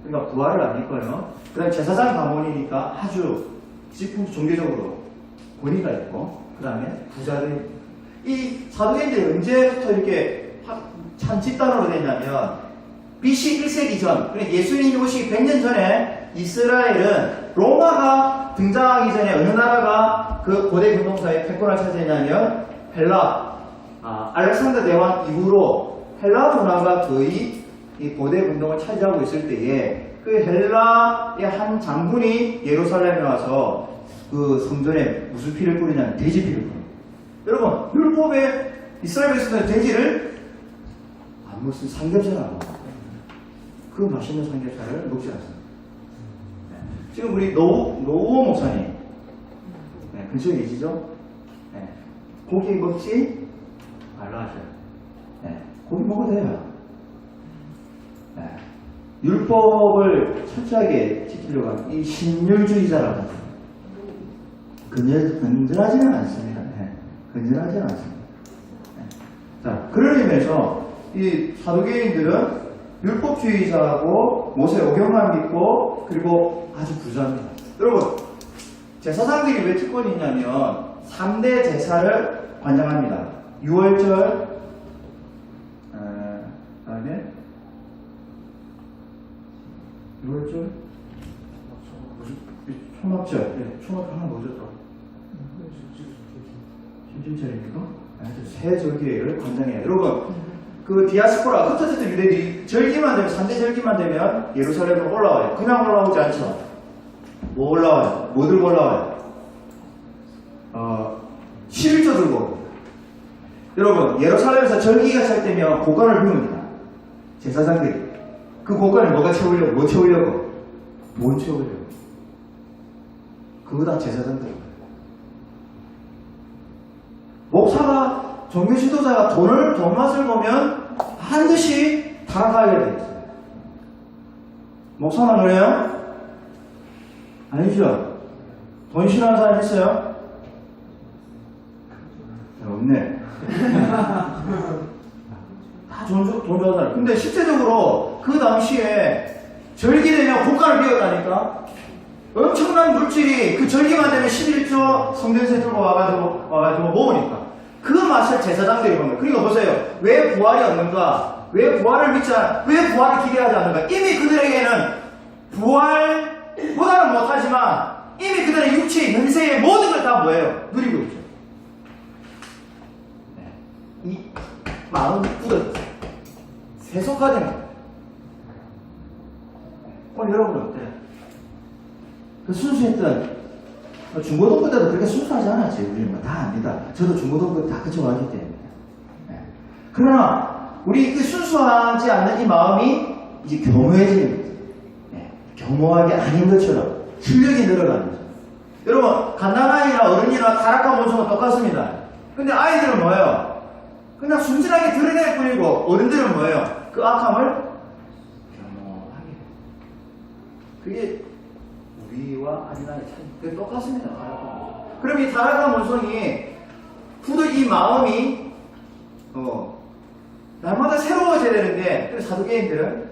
그러니까 부활을 안 읽고요. 그 다음에 제사장 가문이니까 아주 종교적으로 권위가 있고, 그 다음에 부자들. 이 사도행전이 언제부터 이렇게 참 집단으로 됐냐면, BC 1세기 전, 그러니까 예수님이 오시기 100년 전에 이스라엘은 로마가 등장하기 전에 어느 나라가 그 고대 근동사에 패권을 차지했냐면 헬라, 알렉산더 대왕 이후로 헬라 문화가 거의 이 고대 근동을 차지하고 있을 때에 그 헬라의 한 장군이 예루살렘에 와서 그 성전에 무슨 피를 뿌리냐면 돼지 피를 뿌려요. 여러분, 율법에 이스라엘에서는 돼지를 안 먹으면 삼겹살을 안 먹어요. 그 맛있는 삼겹살을 먹지 않습니다. 네. 지금 우리 노우호 목사님, 네, 근처에 계시죠? 네. 고기 먹지 말라 하셔요. 네. 고기 먹어도 돼요. 네. 율법을 철저하게 지키려고 하는 이 신율주의자라고 건전하지는 않습니다. 네. 건전하지는 않습니다. 네. 자, 그런 의미에서 이 사도계인들은 율법주의자하고 모세 오경만 믿고 그리고 아주 부자입니다. 여러분, 제사장들이 왜 특권이 있냐면 3대 제사를 관장합니다. 유월절, 그다음에 유월절, 초막절, 네, 초막절 하나 뭐죠 또? 심심절입니까? 새 절기를 관장해요. 여러분, 그 디아스포라, 흩어졌던 유대인들이 절기만 되면, 3대 절기만 되면 예루살렘으로 올라와요. 그냥 올라오지 않죠. 뭐 올라와요? 뭐 들고 올라와요? 11조 들고. 여러분, 예루살렘에서 절기가 시작되면 고관을 비웁니다. 제사장들이. 그 고관을 뭐가 채우려고? 뭐 채우려고? 돈 채우려고. 그거 다 제사장들. 목사가, 종교 지도자가 돈 맛을 보면 반드시 타락하게 되어 있어요. 목사는 그래요? 아니죠. 돈 싫어하는 사람 있어요? 없네. 다 돈 좋아하는 사람. 근데 실제적으로 그 당시에 절기되면 국가를 비웠다니까? 엄청난 물질이 그 절기만 되면 11조 성전세 들고 와가지고 모으니까. 그 맛을 제사장들이 봅니다. 그러니까 보세요. 왜 부활이 없는가? 왜 부활을 믿지 않아? 왜 부활을 기대하지 않는가? 이미 그들에게는 부활보다는 못하지만 이미 그들의 육체, 현세의 모든 걸 다 뭐예요? 누리고 있죠. 네. 이 마음이 굳어졌어요. 세속화된 거예요. 오늘 여러분 어때요? 그 순수했던 중고등부 때도 그렇게 순수하지 않았지. 우리는 다 압니다. 저도 중고등부 다 거쳐왔기 때문에. 네. 그러나 우리 그 순수하지 않는 이 마음이 이제 교묘해지는 거죠. 네. 교묘하게 아닌 것처럼 실력이 늘어가는 거죠. 여러분, 갓난아이나 어른이나 타락한 원수는 똑같습니다. 근데 아이들은 뭐예요? 그냥 순진하게 드러낼 뿐이고 어른들은 뭐예요? 그 악함을 교묘하게. 그게 우리와 아니나의 차이. 그게 똑같습니다. 그럼 이 타락한 원성이 이 마음이 날마다 새로워져야 되는데, 그래서 사두개인들은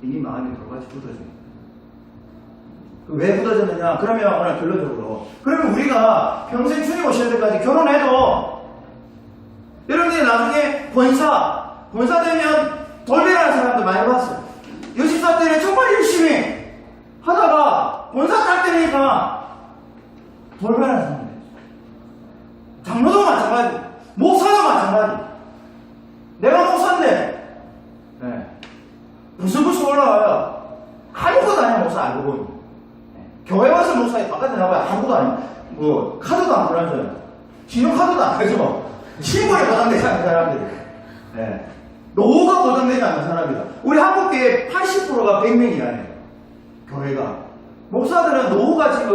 이미 마음이 돌같이 굳어집니다. 왜 굳어졌느냐? 그러면 오늘 결론적으로, 그러면 우리가 평생 주님 오실 때까지 결혼해도 여러분들이 나중에 권사 되면 돌변하는 사람도 많이 봤어요. 여집사 때는 정말 열심히 하다가 권사 딸 때니까 돌변하는 사람들. 장로도 마찬가지, 목사도 마찬가지. 내가 목사인데, 네. 부스부스 올라와요. 아무것도 아니야, 목사 알고 보니. 네. 교회 와서 목사에 바깥에 나가야 아무것도 아니야. 뭐, 카드도 안 불안져요. 신용카드도 안 가져. 신분에 보장되지 않는 사람들이. 네. 노후가 보장되지 않는 사람이다. 우리 한국교회 80%가 100명이라네요. 교회가. 목사들은 노후가 지금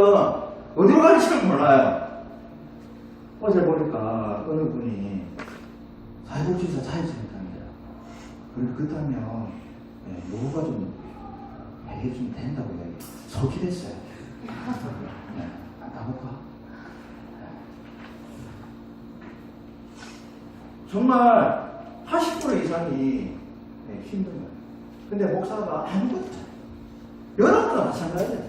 어디로 가는지를 몰라요. 어제 보니까 어느 분이 자율주의자 자유주의자입니다. 그리고 그렇다면 노후가 좀 해결 좀 된다고 이야기. 속이 됐어요. 가볼까? 정말 80% 이상이 힘든 거예요. 근데 목사가 아무것도 없잖아요. 여러분도 마찬가지예요,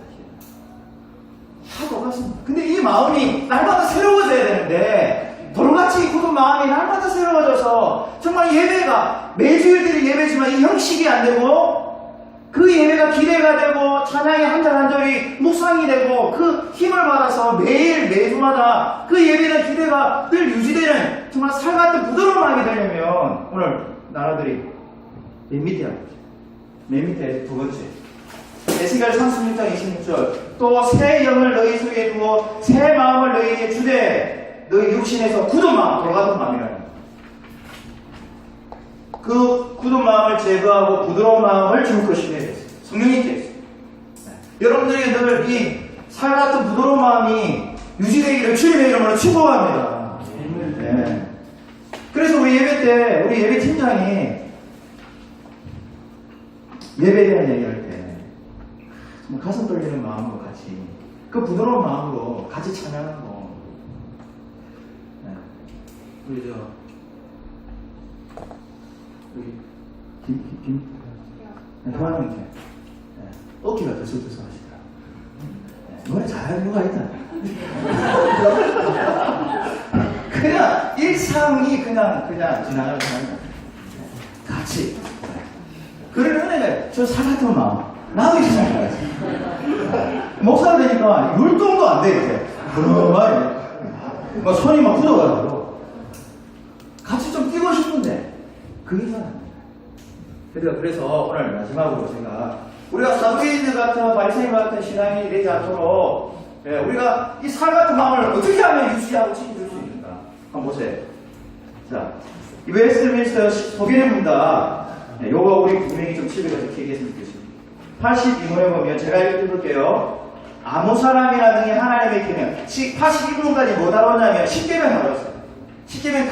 사실. 하고 갔습니다. 근데 이 마음이 날마다 새로워져야 되는데, 돌같이 굳은 마음이 날마다 새로워져서, 정말 예배가, 매주일 드릴 예배지만 이 형식이 안 되고, 그 예배가 기대가 되고, 찬양의 한 절 한 절이 묵상이 되고, 그 힘을 받아서 매일, 매주마다 그 예배는 기대가 늘 유지되는 정말 살같은 부드러운 마음이 되려면, 오늘 나라들이 맨 밑에 하고 있죠. 맨 밑에 두 번째. 에스겔 36장 26절. 또 새 영을 너희 속에 두어 새 마음을 너희에게 주되 너희 육신에서 굳은 마음, 돌같은 마음이라는 거예요. 그 굳은 마음을 제거하고 부드러운 마음을 줄 것이며 성령님께 했어요. 여러분들에게 늘 이 살같은 부드러운 마음이 유지되기를 주님의 이름으로 축복합니다. 네. 그래서 우리 예배 때 우리 예배 팀장이 예배에 대한 얘기할 때 가슴 떨리는 마음으로 같이 그 부드러운 마음으로 같이 찬양하고 우리 효환이 이제 어깨가 들썩들썩하시더라. 노래 잘하는 누가 있다. 그냥 일상이 그냥 지나가는 사람 같이 그런 은혜가 저 살같은 마음 나도 이렇게 생각했어요. 목사가 되니까 율동도 안 돼, 이렇게. 막 손이 막 굳어가지고. 같이 좀 뛰고 싶은데, 그게 잘 안 돼. 그래서 오늘 마지막으로 우리가 사도계인들 같은, 바리새인 같은 신앙이 되지 않도록, 우리가 이 살 같은 마음을 어떻게 하면 유지하고 지켜줄 수 있는가? 한번 보세요. 자, 이 웨스트민스터 소개문답, 요거 우리 분명히 좀 집에 가서 얘기했으면 좋겠습니다. 82문에 보면 제가 읽어볼게요. 아무 사람이나 등의 하나님의 계명. 82문까지 뭐 다뤘냐면 10계명 다뤘어요. 10계명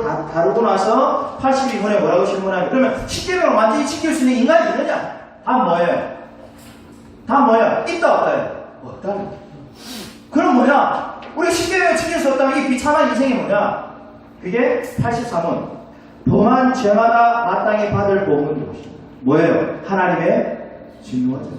다 다루고 나서 82문에 뭐라고 질문하면 그러면 10계명을 완전히 지킬 수 있는 인간이 있느냐? 답 뭐예요? 답 뭐예요? 있다 없다요? 없다. 그럼 뭐냐? 우리가 10계명을 지킬 수 없다면 이 비참한 인생이 뭐냐? 그게 83문. 범한 죄마다 마땅히 받을 보응은 무엇입니다. 뭐예요? 하나님의 진노와 저주.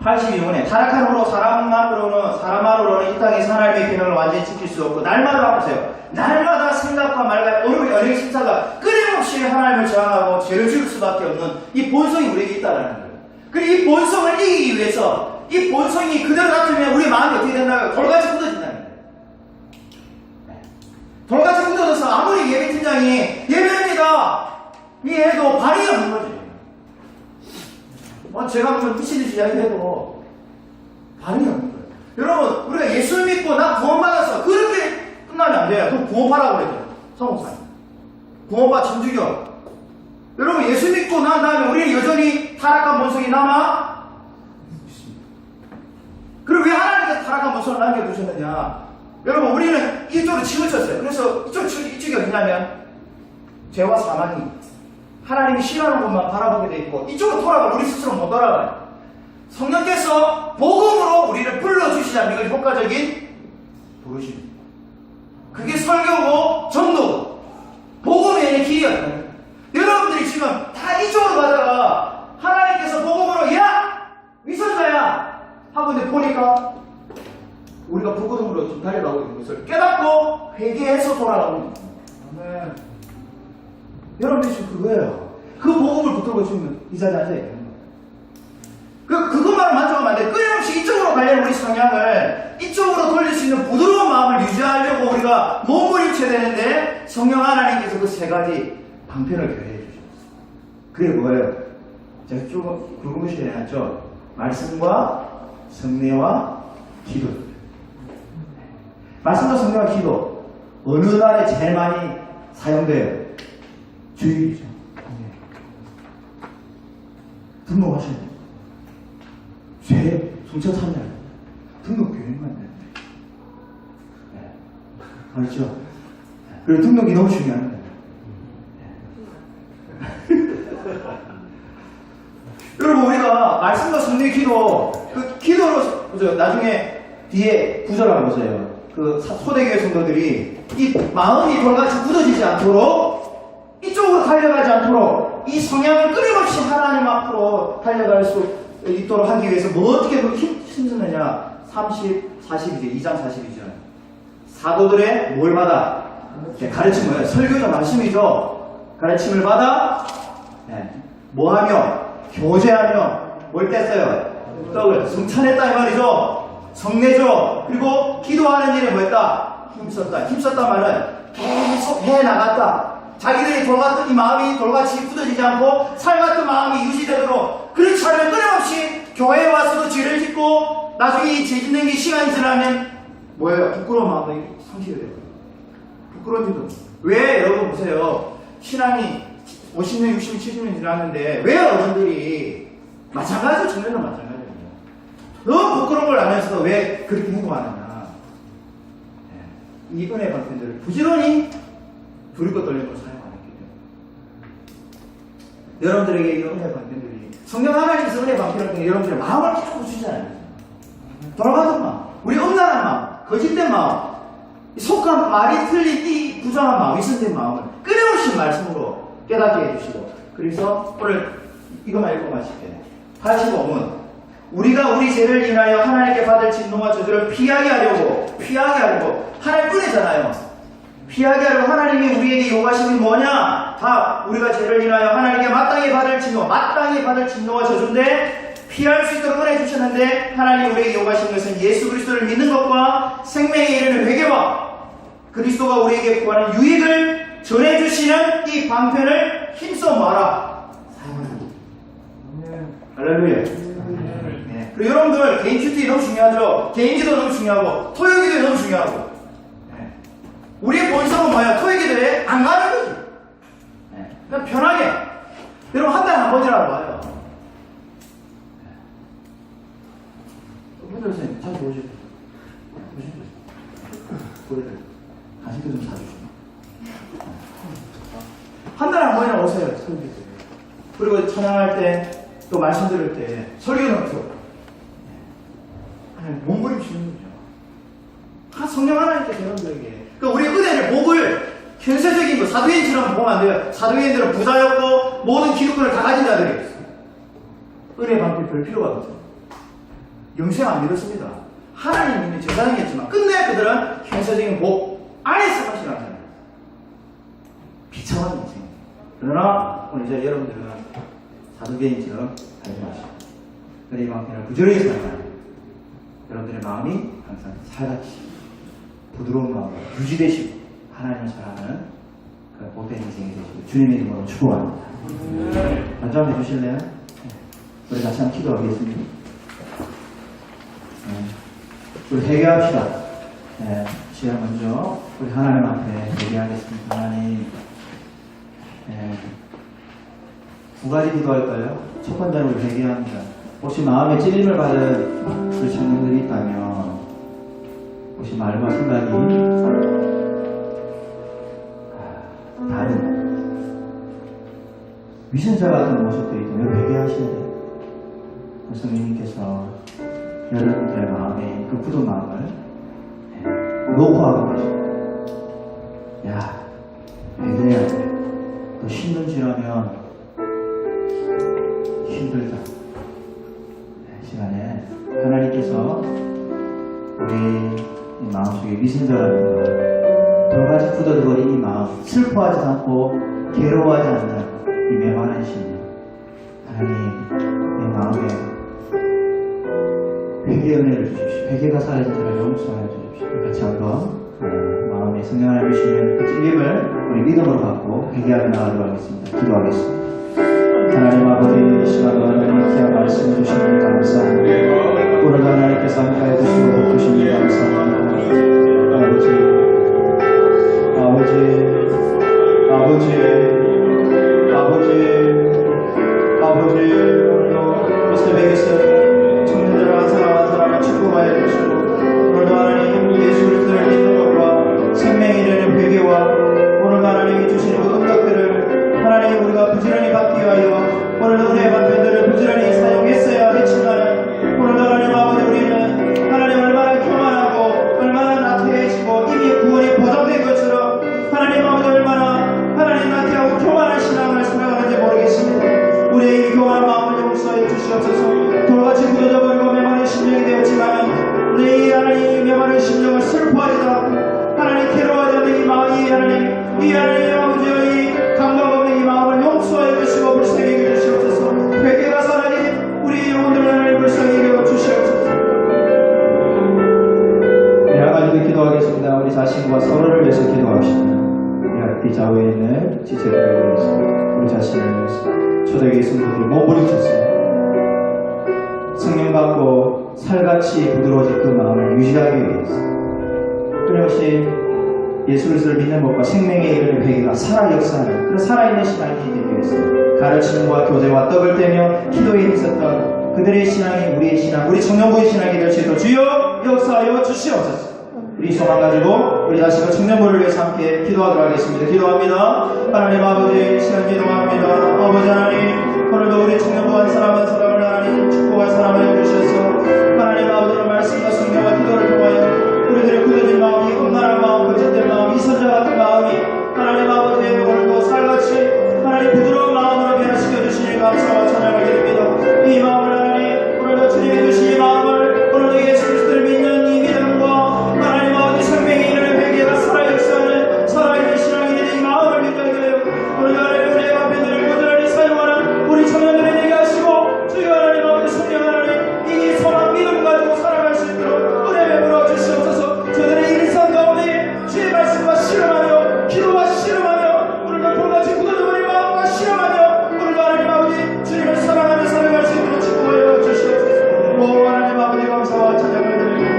82문에 타락한 후로 사람만으로는 이 땅에서 하나님의 계명을 완전히 지킬 수 없고 날마다 보세요. 날마다 생각과 말과 어려운 심사가 끊임없이 하나님을 저항하고 죄를 지을 수밖에 없는 이 본성이 우리에게 있다는 거예요. 그리고 이 본성을 이기기 위해서 이 본성이 그대로 놔두면 우리 마음이 어떻게 된다고요? 돌같이 굳어진다는 거예요. 돌같이 굳어져서 아무리 예배팀장이 예배합니다 이 해도 반응이 없는 거지. 제가 좀 뜻이듯이 이야기해도 반응이 없는 거예요. 여러분, 우리가 예수 믿고 나 구원받았어. 그렇게 끝나면 안 돼요. 그럼 구원파라고 그랬죠. 성목사님. 구원파 천주교. 여러분, 예수 믿고 난 다음에 우리는 여전히 타락한 본성이 남아 있습니다. 그리고 왜 하나님께서 타락한 본성을 남겨두셨느냐? 여러분, 우리는 이쪽으로 치우쳤어요. 그래서 이쪽이 어디냐면 죄와 사망이 하나님이 싫어하는 것만 바라보게 돼 있고 이쪽으로 돌아가 우리 스스로 못 돌아가요. 성령께서 복음으로 우리를 불러주시자면 이걸 효과적인 부르심입니다. 그게 설교고 전도고 복음의 길이었어요. 여러분들이 지금 다 이쪽으로 가다가 하나님께서 복음으로 야! 위선자야! 하고 있는데 보니까 우리가 불구동으로 좀 달려가고 있는 것을 깨닫고 회개해서 돌아가고 있는 거예요. 여러분들이 지금 그거예요. 그 복음을 붙들고 지금 이 자리에 앉아있는 거예요. 그것만 만족하면 안 돼. 끊임없이 이쪽으로 가려는 우리 성향을 이쪽으로 돌릴 수 있는 부드러운 마음을 유지하려고 우리가 몸을 입혀야 되는데 성령 하나님께서 그 세 가지 방편을 교회해 주셨어요. 그게 뭐예요? 제가 쭉 굵은글씨에 해놨죠. 말씀과 성례와 기도. 말씀과 성례와 기도. 어느 날에 제일 많이 사용돼요? 주일이죠. 등록하셔야 돼요. 죄, 순천 참여해야 돼요. 등록 교육만 돼요. 그렇죠? 그리고 등록이 너무 중요한 거예요. 여러분, 우리가 말씀과 성령의 기도, 그 기도로, 그죠? 나중에 뒤에 구절을 보세요. 그 소대교회 성도들이 이 마음이 돌같이 굳어지지 않도록, 이쪽으로 달려가지 않도록, 이 성향을 끊임없이 하나님 앞으로 달려갈 수 있도록 하기 위해서 뭐 어떻게 힘쓰느냐. 40이죠. 2장 40이죠. 사도들의 뭘 받아? 가르침을, 설교죠, 말씀이죠. 가르침을 받아, 뭐 하며? 교제하며, 뭘 뗐어요? 떡을 성찬했다, 이 말이죠. 성내죠. 그리고 기도하는 일에 뭐 했다? 힘썼다. 힘썼단 말은 계속 해나갔다. 자기들이 돌같은 이 마음이 돌같이 굳어지지 않고 살같은 마음이 유지되도록, 그렇지 않으면 끊임없이 교회에 와서도 죄를 짓고 나중에 이 죄 짓는 게 시간이 지나면 뭐예요? 부끄러운 마음이 상실이 돼요. 부끄러운 일도. 왜 여러분 보세요. 신앙이 50년, 60년, 70년 지났는데 왜 어른들이 마찬가지로 청년도 마찬가지예요. 너무 부끄러운 걸 알면서도 왜 그렇게 행동하느냐. 이 은혜 방편들을 부지런히 부리고 떨리고 사용하기 때문에 여러분들에게 이 은혜 방편들이 성령 하나님께서 은혜 방편을 통해 여러분들의 마음을 계속 주시잖아요. 돌아가던 마음, 우리 음란한 마음, 거짓된 마음, 속한 말이 틀린 이 부정한 마음, 위선된 마음을 끊임없이 말씀으로 깨닫게 해주시고, 그래서 오늘 이것만 읽고 마칠게요. 85문, 우리가 우리 죄를 인하여 하나님께 받을 진노와 저주를 피하게 하려고 하나님 은혜잖아요. 피하게 하려고 하나님이 우리에게 요구하시는 뭐냐? 다 우리가 죄를 인하여 하나님께 마땅히 받을 진노와 저주인데 피할 수 있도록 은혜 주셨는데, 하나님이 우리에게 요구하시는 것은 예수 그리스도를 믿는 것과 생명에 이르는 회개와 그리스도가 우리에게 구하는 유익을 전해주시는 이 방편을 힘써 말아. 할렐루야. 네. 그리고 여러분들 개인 큐티 너무 중요하죠. 개인기도 너무 중요하고 토요기도 너무 중요하고. 네. 우리의 본성은 뭐야? 토요기도에 안 가는 거지. 네. 그냥 편하게. 여러분 한 달에 한 번이라도 와요. 분들 선생님 자주 오시죠. 고래들 간식도 좀 사주시고. 한 달에 한 번이나 오세요. 설교 때. 그리고 찬양할 때, 또 말씀 들을 때, 설교는 또 몸부림치는 거죠. 성령 하나님께서 여러분들에게. 그러니까 우리 은혜를, 복을 현세적인 거, 사도행전처럼 보면 안 돼요. 사도행전들은 부자였고, 모든 기득권을 다 가진 자들이었어요. 은혜 방필 별 필요가 없죠. 영생 안 믿었습니다. 하나님 믿는 제사장이었지만, 끝내 그들은 현세적인 복 안에서 사시는 거예요. 비참한 인생. 그러나 오늘 이제 여러분들은 사도계인처럼 살지 마시고 은혜의 방편을 부지런히 살아가는 여러분들의 마음이 항상 살같이 부드러운 마음으로 유지되시고 하나님을 사랑하는 그 복된 인생이 되시고 주님의 이름으로 축복합니다. 먼저 한번 해주실래요? 우리 다시 한번 기도하겠습니다. 우리 회개합시다. 제가 먼저 우리 하나님 앞에 회개하겠습니다. 하나님, 두 가지 기도할까요? 첫 번째는 우리 회개합니다. 혹시 마음에 찔림을 받은 우리 청년들이 있다면, 혹시 말과 생각이 다른 위선자 같은 모습들이 있다면 회개하셔야 돼요. 성령님께서 여러분들의 마음에 그 굳은 마음을 녹화하고 계십니다. 야, 회개해야 돼. 또 10년 지나면 힘들다. 시간에 하나님께서 우리 마음속에 미신자라는 것, 돌같이 굳어버린 이 마음, 슬퍼하지 않고 괴로워하지 않는 이 메마른 심, 하나님 내 마음에 회개의 은혜를 주십시오. 회개가 사라진 자를 용서하여 주십시오. 같이 한번 마음에 성령 하나님 주시는 그 찔림을 우리 믿음으로 받고 회개하며 나가도록 하겠습니다. 기도하겠습니다. 하나님 아버지, 이 시간도 하나님 귀한 말씀을 주시니 감사합니다. 오늘도 하나님께서 함께해 주시고 복주시니 감사합니다. 아버지, 오늘도 새벽에서 청년들을 항상 하나님 축복하여 주시고, 오늘도 하나님 예수 그리스도를 믿는 것과 생명의 하나님 우리가 부지런히 받기 위하여 오늘도 우리의 반편들을 부지런히 사용했어야 했지만 오늘도 하나님 아버지 우리는 하나님 얼마나 교만하고 얼마나 나태해지고 이미 구원이 보장된 것처럼 하나님 아버지 얼마나 하나님 나태하고 교만한 신앙을 살아가는지 모르겠습니다. 우리의 이 교만한 마음을 용서하여 주시옵소서. 돌같이 굳어져 버리고 메마른 심령이 되었지만 내 이 하나님 메마른 심령을 슬퍼하리다 하나님 괴로워하지 않는 이 마음 이 하나님 아버지의 이 감각 없는 이 마음을 용서하여 주시고 불쌍히 여겨 주시옵소서. 회개가 사라진 우리 영혼들을 하나님 불쌍히 여겨 주시옵소서. 우리 한 가지 더 기도하겠습니다. 우리 자신과 서로를 위해서 기도합시다. 우리 좌우에 있는 지체들을 위해서 우리 자신을 위해서 초대교회 성도들이 몸부림쳤습니다. 성령 받고 살같이 부드러워진 그 마음을 유지하기 위해서 끊임없이 예수 그리스도를 믿는 것과 생명에 이르는 회개가 살아 역사하는 그런 살아있는 신앙이 되기 위해서 가르침과 교제와 떡을 떼며 기도에 있었던 그들의 신앙이 우리의 신앙, 우리 청년부의 신앙이 될 수 있도록 주여 역사하여 주시옵소서. 우리 소망 가지고 우리 자신과 청년부를 위해서 함께 기도하도록 하겠습니다. 기도합니다. 하나님 아버지 시간 기도합니다. 아버지 하나님 오늘도 우리 청년부 한 사람 한 사람을 하나님 축복할 사람을 주셔서 하나님 아버지의 말씀과 성경과 기도를 통하여 우리들의 굳어진 마음이 음란한 마음, 거짓된 마음, 이선자 같은 마음이 하나님 아버지 오늘도 살같이 하나님 부드러운 마음으로 변화시켜 주시니 감사와 찬양을 드립니다. 이 마음을 하나님 오늘도 주님의 주신 이 마음을 오늘도 예수 그리스도를 믿는 이 믿음과 하나님 아버지 생명이 이르는 회개가 살아 역사하는 살아있는 신앙이 되는 이 마음을 믿게 하여 오늘 하나님 우리의 앞에들을 부지런히 사용하는 우리 청년들이 되게 하시고 주여 하나님 아버지 성령 하나님 이 소망 믿음 가지고 살아갈 수 있도록 은혜 베풀어 주시옵소서. 저들의 일상 가운데 주의 말씀과 실험하며 기도와 실험하며 오늘도 돌같이 굳어져버린 마음과 실험하며 오늘도 하나님 아버지 주님을 사랑하며 살아갈 수 있도록 축복하여 주시옵소서. 오 하나님 아버지 감사와 찬양을 드립니다.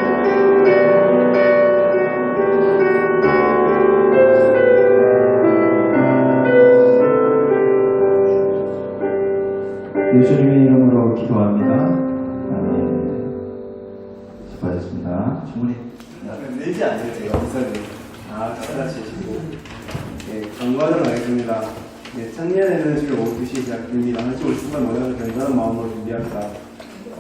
예수님의 이름으로 기도합니다. 아멘. 수고하셨습니다. 충분히 늘지 않아요, 제가 우선은. 같이 해주시고. 경과를 하겠습니다. 작년에는 주로 오후 2시에 시작됩니다. 한시 50분 모여서 견고한 마음으로 준비합니다.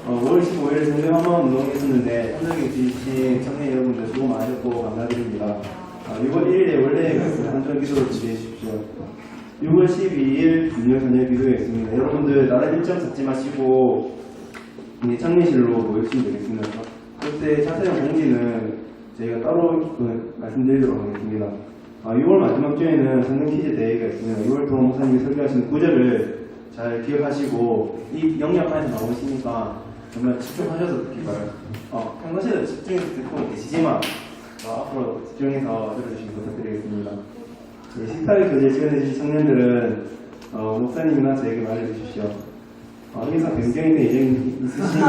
5월 15일 성대 화마 운동을 했었는데, 참석해 주신 청년 여러분들 수고 많으셨고 감사드립니다. 6월 1일에 원래가 있습니다. 한전 기도를 준비해 주십시오. 6월 12일 금요 저녁 기도회 있습니다. 여러분들 나라 일정 잡지 마시고 창례실로 모여주시면 되겠습니다. 그때 자세한 공지는 저희가 따로 말씀드리도록 하겠습니다. 6월 마지막 주에는 성경 퀴즈 대회가 있습니다. 6월 동안 목사님이 설교하시는 구절을 잘 기억하시고 이 영역판에서 나오시니까 정말 집중하셔서 듣기 바랍니다. 평상시에도 집중해서 듣고 계시지만 앞으로 집중해서 들어주시기 부탁드리겠습니다. 식탁의 교제 지원해주신 청년들은 목사님이나 저에게 말해주십시오. 항상 변경있는 예정이 있으시면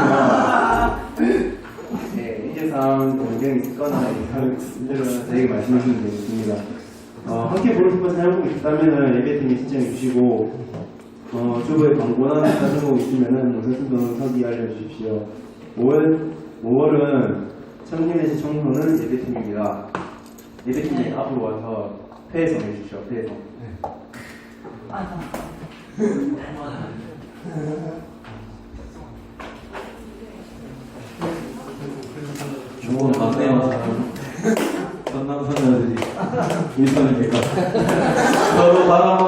이제상 변경이 있거나 이제는 저에게 말씀하시면 되겠습니다. 함께 부르고 싶은 사연곡이 있다면 예배팀에 신청해 주시고 주부의 광고나 사정곡이 있으면 문서순서는 서기 알려주십시오. 5월은 청년의 청소는 예배팀입니다. 예배팀이 앞으로 와서 폐해성 해주십시오. 폐해성. 좋은 막내와 전남 소녀들이 일선입니까? 서로 바라보고